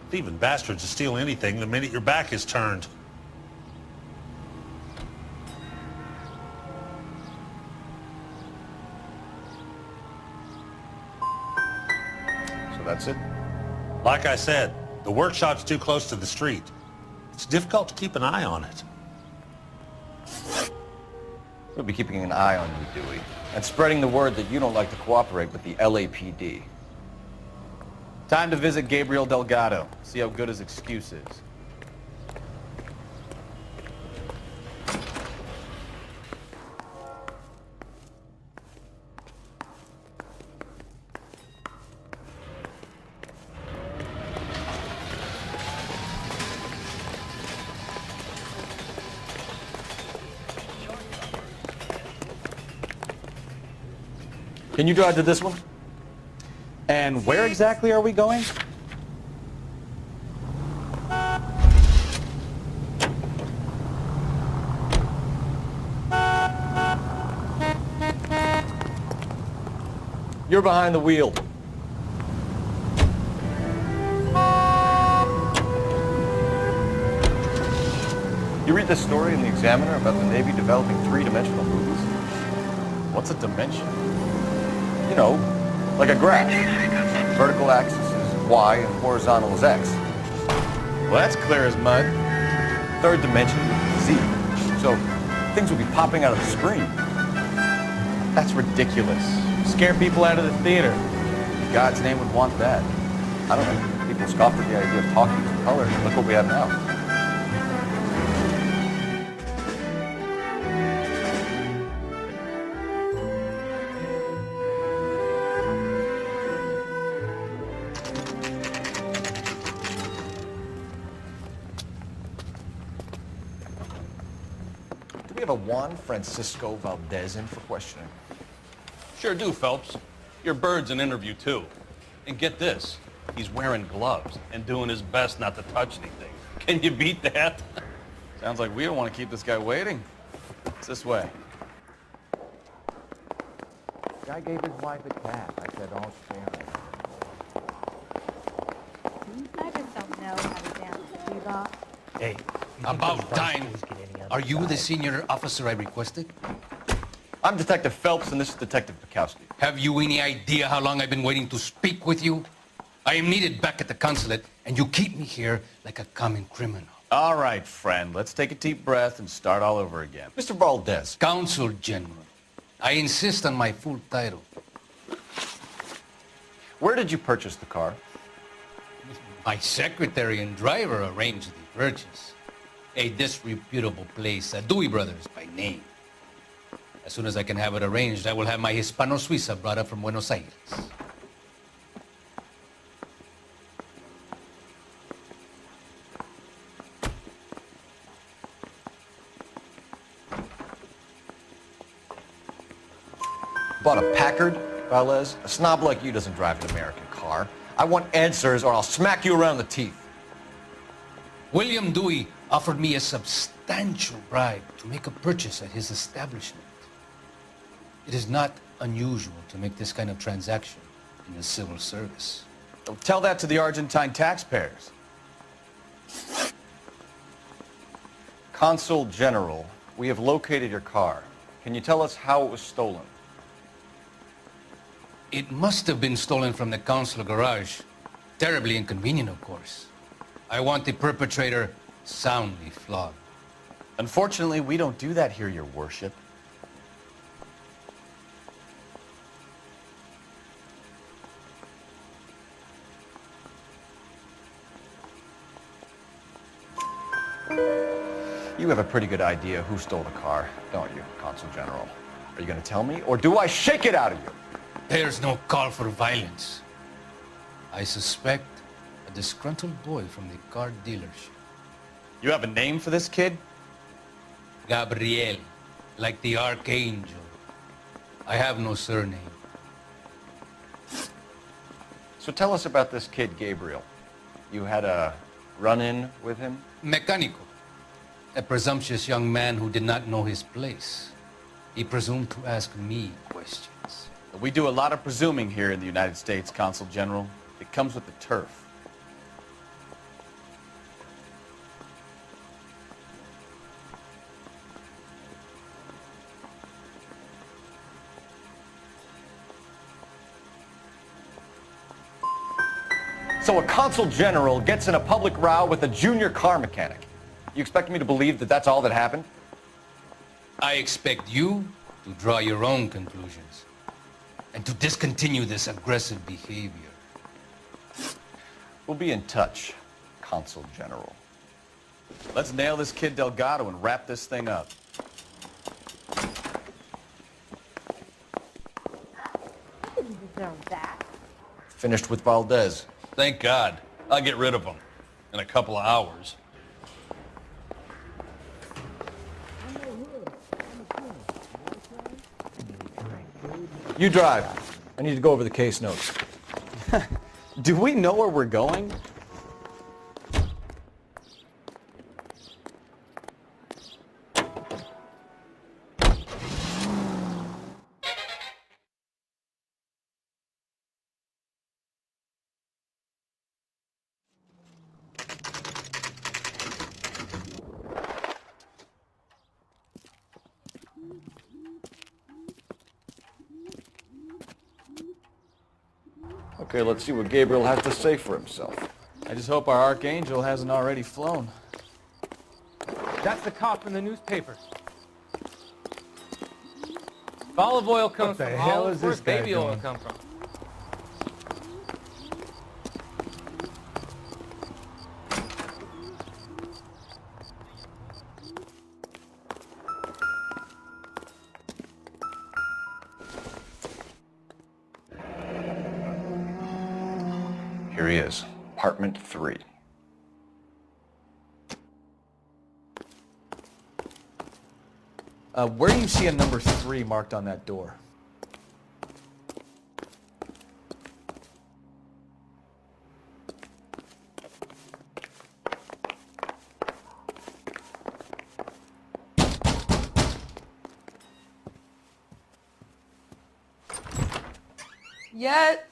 Thieving bastards will steal anything the minute your back is turned. So that's it? Like I said, the workshop's too close to the street. It's difficult to keep an eye on it. We'll be keeping an eye on you, Dewey, and spreading the word that you don't like to cooperate with the LAPD. Time to visit Gabriel Delgado, see how good his excuse is. Can you drive to this one? And where exactly are we going? You're behind the wheel. You read this story in the Examiner about the Navy developing three-dimensional movies? What's a dimension? You know, like a graph. Vertical axis is Y and horizontal is X. Well, that's clear as mud. Third dimension, Z. So things will be popping out of the screen. That's ridiculous. Scare people out of the theater. In God's name would want that. I don't know. People scoffed at the idea of talkies in color. Look what we have now. Do we have a Juan Francisco Valdez in for questioning? Sure do, Phelps. Your bird's an interview, too. And get this, he's wearing gloves and doing his best not to touch anything. Can you beat that? Sounds like we don't want to keep this guy waiting. It's this way. Guy gave his wife a cat. I said, I'll spare her. I just don't know how to dance Hey. About time. Are you the senior officer I requested? I'm Detective Phelps, and this is Detective Bukowski. Have you any idea how long I've been waiting to speak with you? I am needed back at the consulate, and you keep me here like a common criminal. All right, friend, let's take a deep breath and start all over again. Mr. Valdez. Consul General. I insist on my full title. Where did you purchase the car? My secretary and driver arranged the purchase. A disreputable place, Dewey Brothers by name. As soon as I can have it arranged, I will have my Hispano Suiza brought up from Buenos Aires. Bought a Packard, Valdez? A snob like you doesn't drive an American car. I want answers or I'll smack you around the teeth. William Dewey offered me a substantial bribe to make a purchase at his establishment. It is not unusual to make this kind of transaction in the civil service. Don't tell that to the Argentine taxpayers. Consul General, we have located your car. Can you tell us how it was stolen? It must have been stolen from the consular garage. Terribly inconvenient, of course. I want the perpetrator soundly flogged. Unfortunately, we don't do that here, Your Worship. You have a pretty good idea who stole the car, don't you, Consul General? Are you going to tell me, or do I shake it out of you? There's no call for violence. I suspect a disgruntled boy from the car dealership. You have a name for this kid? Gabriel, like the archangel. I have no surname. So tell us about this kid, Gabriel. You had a run-in with him? Mecánico. A presumptuous young man who did not know his place. He presumed to ask me questions. We do a lot of presuming here in the United States, Consul General. It comes with the turf. So a Consul General gets in a public row with a junior car mechanic. You expect me to believe that that's all that happened? I expect you to draw your own conclusions and to discontinue this aggressive behavior. We'll be in touch, Consul General. Let's nail this kid Delgado and wrap this thing up. You didn't deserve that. Finished with Valdez. Thank God. I'll get rid of him in a couple of hours. You drive. I need to go over the case notes. Do we know where we're going? Okay, let's see what Gabriel has to say for himself. I just hope our archangel hasn't already flown. That's the cop in the newspaper. If olive oil comes from olives, where's baby oil come from? Here he is, apartment 3. Where do you see a number 3 marked on that door? Yet.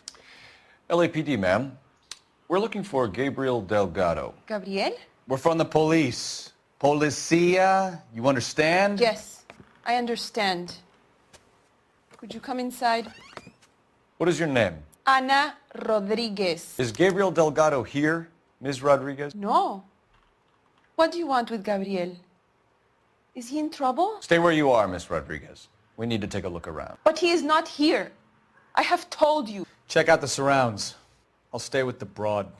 LAPD, ma'am. We're looking for Gabriel Delgado. Gabriel? We're from the police. Policia, you understand? Yes, I understand. Could you come inside? What is your name? Ana Rodriguez. Is Gabriel Delgado here, Ms. Rodriguez? No. What do you want with Gabriel? Is he in trouble? Stay where you are, Ms. Rodriguez. We need to take a look around. But he is not here. I have told you. Check out the surrounds. I'll stay with the broad.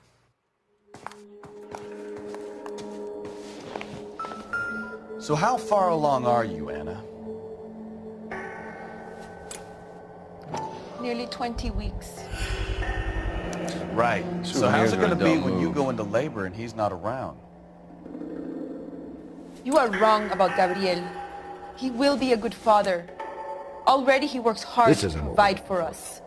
So how far along are you, Anna? Nearly 20 weeks. Right. So how's it going to be when you go into labor and he's not around? You are wrong about Gabriel. He will be a good father. Already he works hard to provide for us.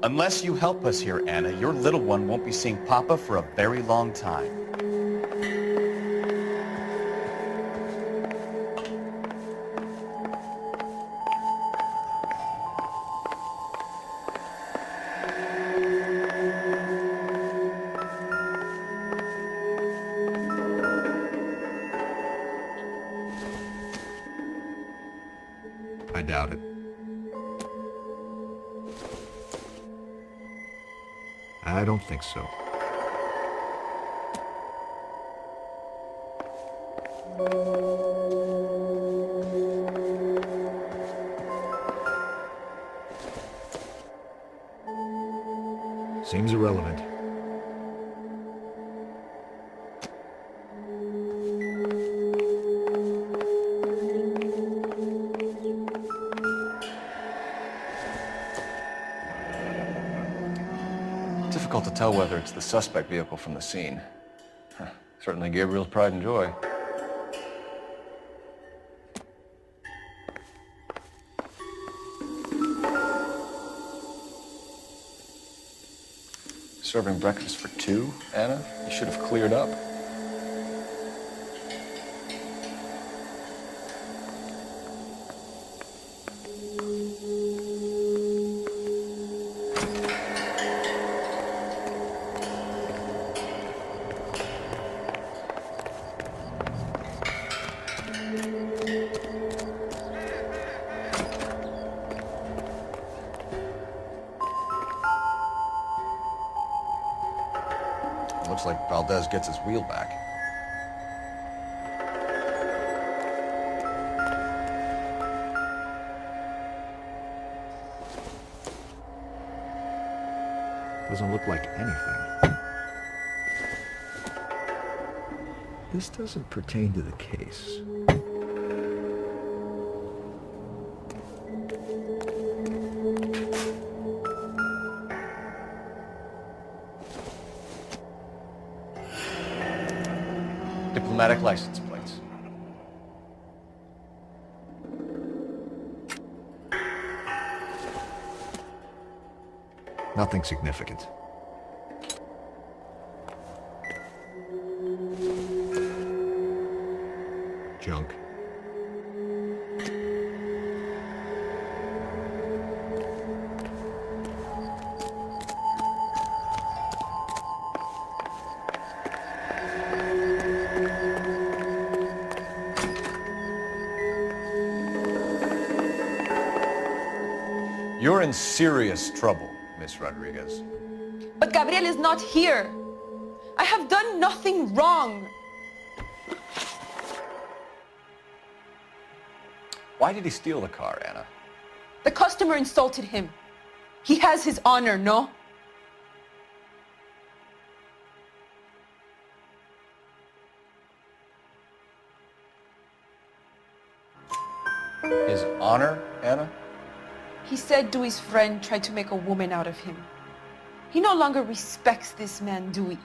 Unless you help us here, Anna, your little one won't be seeing Papa for a very long time. I doubt it. I don't think so. Seems irrelevant. Difficult to tell whether it's the suspect vehicle from the scene. Certainly Gabriel's pride and joy. Serving breakfast for two, Anna? You should have cleared up. Looks like Valdez gets his wheel back. Doesn't look like anything. This doesn't pertain to the case. Diplomatic license plates. Nothing significant. Junk. You're in serious trouble, Miss Rodriguez. But Gabriel is not here. I have done nothing wrong. Why did he steal the car, Anna? The customer insulted him. He has his honor, no? His honor, Anna? He said Dewey's friend tried to make a woman out of him. He no longer respects this man, Dewey.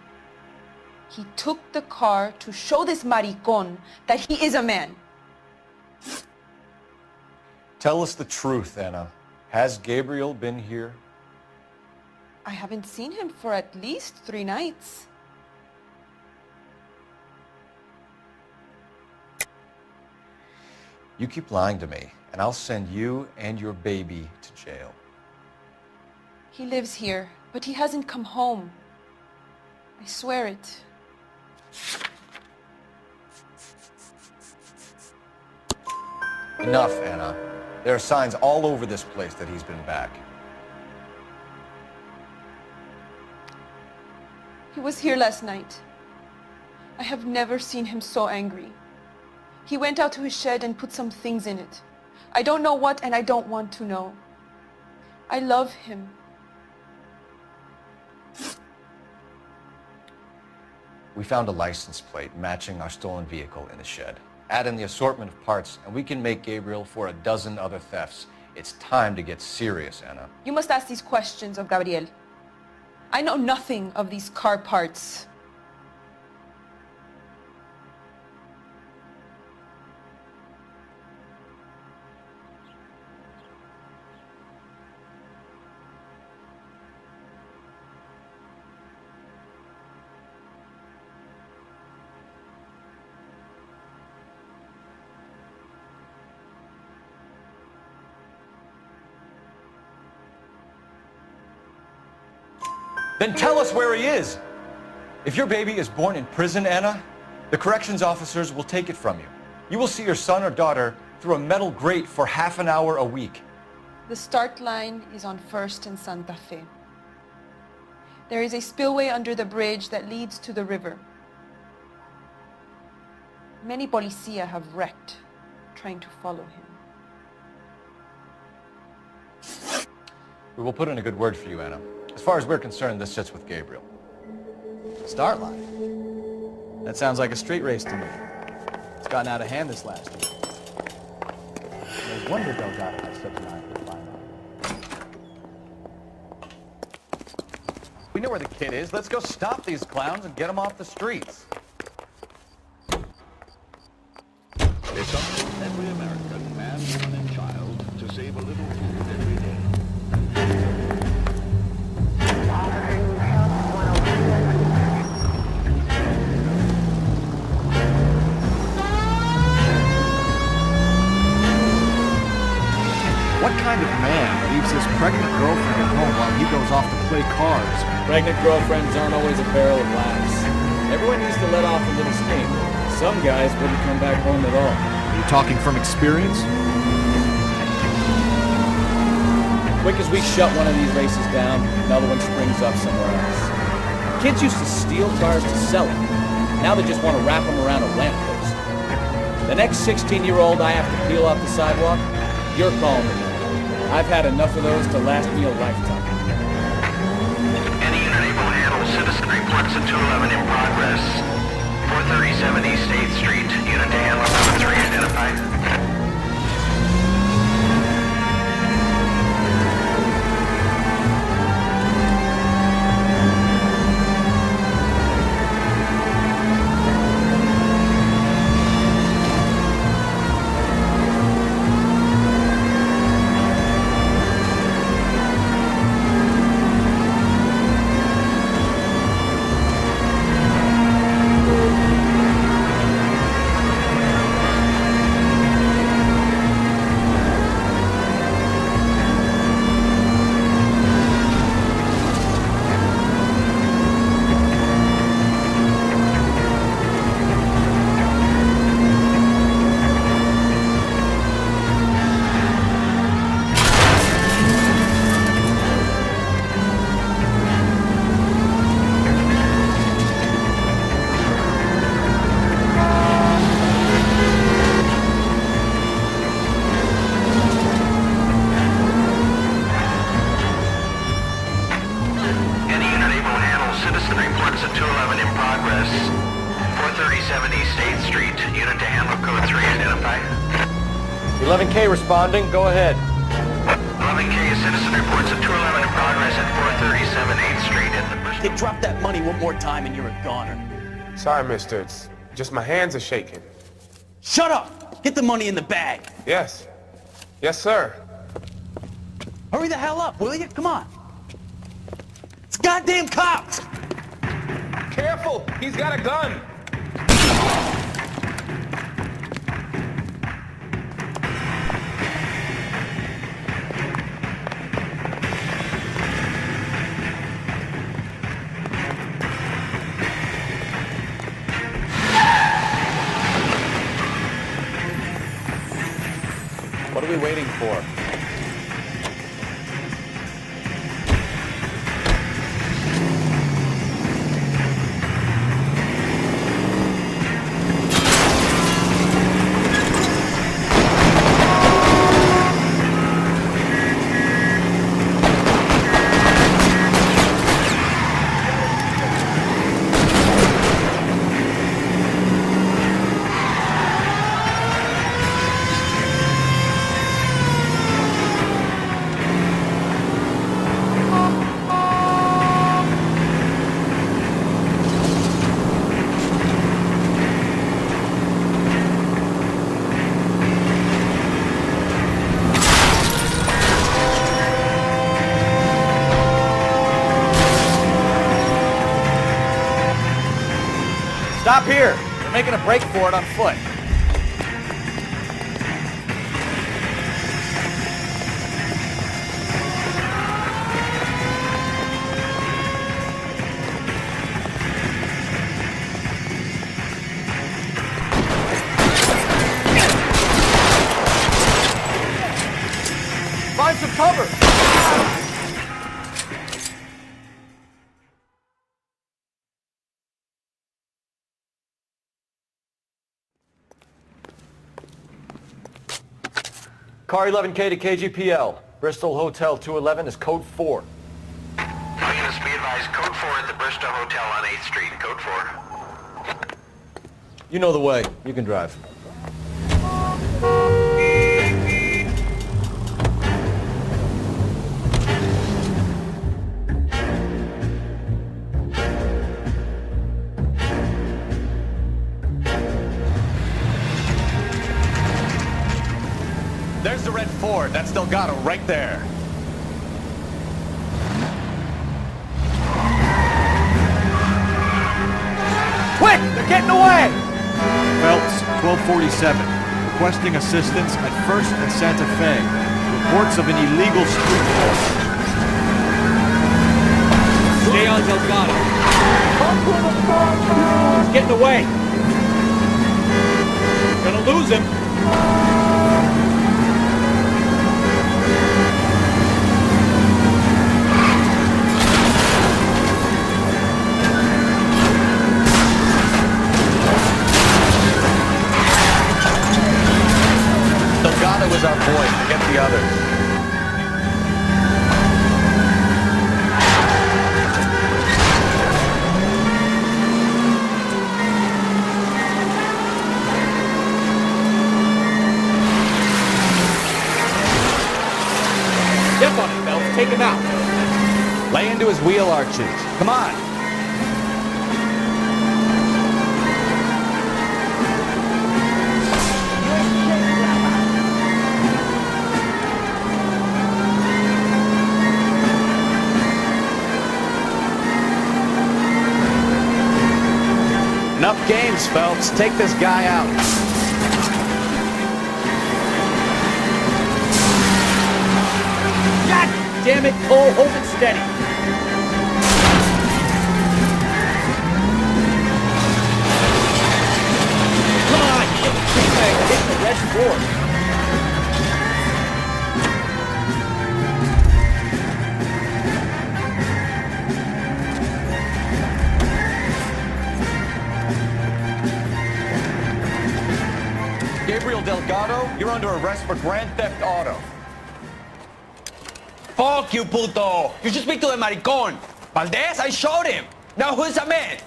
He took the car to show this maricón that he is a man. Tell us the truth, Anna. Has Gabriel been here? I haven't seen him for at least 3 nights. You keep lying to me, and I'll send you and your baby to jail. He lives here, but he hasn't come home. I swear it. Enough, Anna. There are signs all over this place that he's been back. He was here last night. I have never seen him so angry. He went out to his shed and put some things in it. I don't know what, and I don't want to know. I love him. We found a license plate matching our stolen vehicle in the shed. Add in the assortment of parts, and we can make Gabriel for a dozen other thefts. It's time to get serious, Anna. You must ask these questions of Gabriel. I know nothing of these car parts. Then tell us where he is. If your baby is born in prison, Anna, the corrections officers will take it from you. You will see your son or daughter through a metal grate for half an hour a week. The start line is on 1st and Santa Fe. There is a spillway under the bridge that leads to the river. Many policia have wrecked trying to follow him. We will put in a good word for you, Anna. As far as we're concerned, this sits with Gabriel. Start line? That sounds like a street race to me. It's gotten out of hand this last year. No wonder Delgado has such an eye for the line. We know where the kid is. Let's go stop these clowns and get them off the streets. It's up to every American, man, woman, and child to save a little food every day. What kind of man leaves his pregnant girlfriend at home while he goes off to play cards? Pregnant girlfriends aren't always a barrel of laughs. Everyone needs to let off a little steam. Some guys wouldn't come back home at all. Are you talking from experience? Quick as we shut one of these races down, another one springs up somewhere else. Kids used to steal cars to sell them. Now they just want to wrap them around a lamppost. The next 16-year-old I have to peel off the sidewalk, you're calling me. I've had enough of those to last me a lifetime. Any unit able to handle citizen reports at 211 in progress. 437 East 8th Street. Unit to handle number 3 identified. Responding, go ahead. 11K, a citizen reports a 211 in progress at 437 8th Street at the... Hey, drop that money one more time and you're a goner. Sorry, mister. It's just my hands are shaking. Shut up! Get the money in the bag. Yes. Yes, sir. Hurry the hell up, will you? Come on. It's goddamn cops! Careful! He's got a gun! waiting for? Stop here! They're making a break for it on foot. Find some cover! Car 11K to KGPL. Bristol Hotel 211 is code 4. Units, be advised, code 4 at the Bristol Hotel on 8th Street, code 4. You know the way. You can drive. There's the red Ford. That's Delgado right there. Quick! They're getting away! Phelps, 1247. Requesting assistance at 1st and Santa Fe. Reports of an illegal street war. Stay on Delgado. He's getting away. Gonna lose him. Delgado is our boy. Forget the others. Step on it, Phelps. Take him out. Lay into his wheel arches. Come on. Enough games, Phelps. Take this guy out. God damn it, Cole. Hold it steady. Come on, you little tree bag. Hit the red board. Gabriel Delgado, you're under arrest for Grand Theft Auto. Fuck you, puto! You should speak to the maricon! Valdez, I showed him! Now who's the man?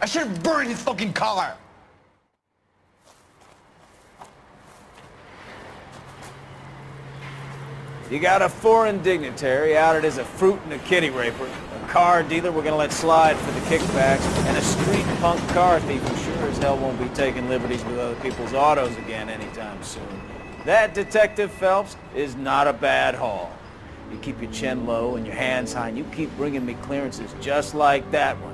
I should have burned his fucking car! You got a foreign dignitary outed as a fruit and a kitty raper, a car dealer we're gonna let slide for the kickbacks, and a street punk car thief who sure as hell won't be taking liberties with other people's autos again anytime soon. That, Detective Phelps, is not a bad haul. You keep your chin low and your hands high, and you keep bringing me clearances just like that one.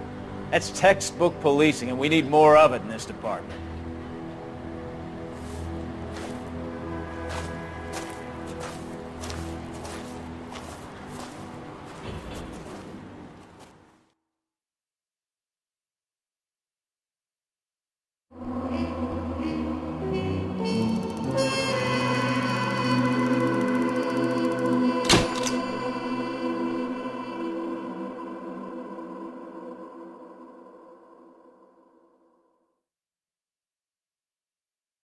That's textbook policing, and we need more of it in this department.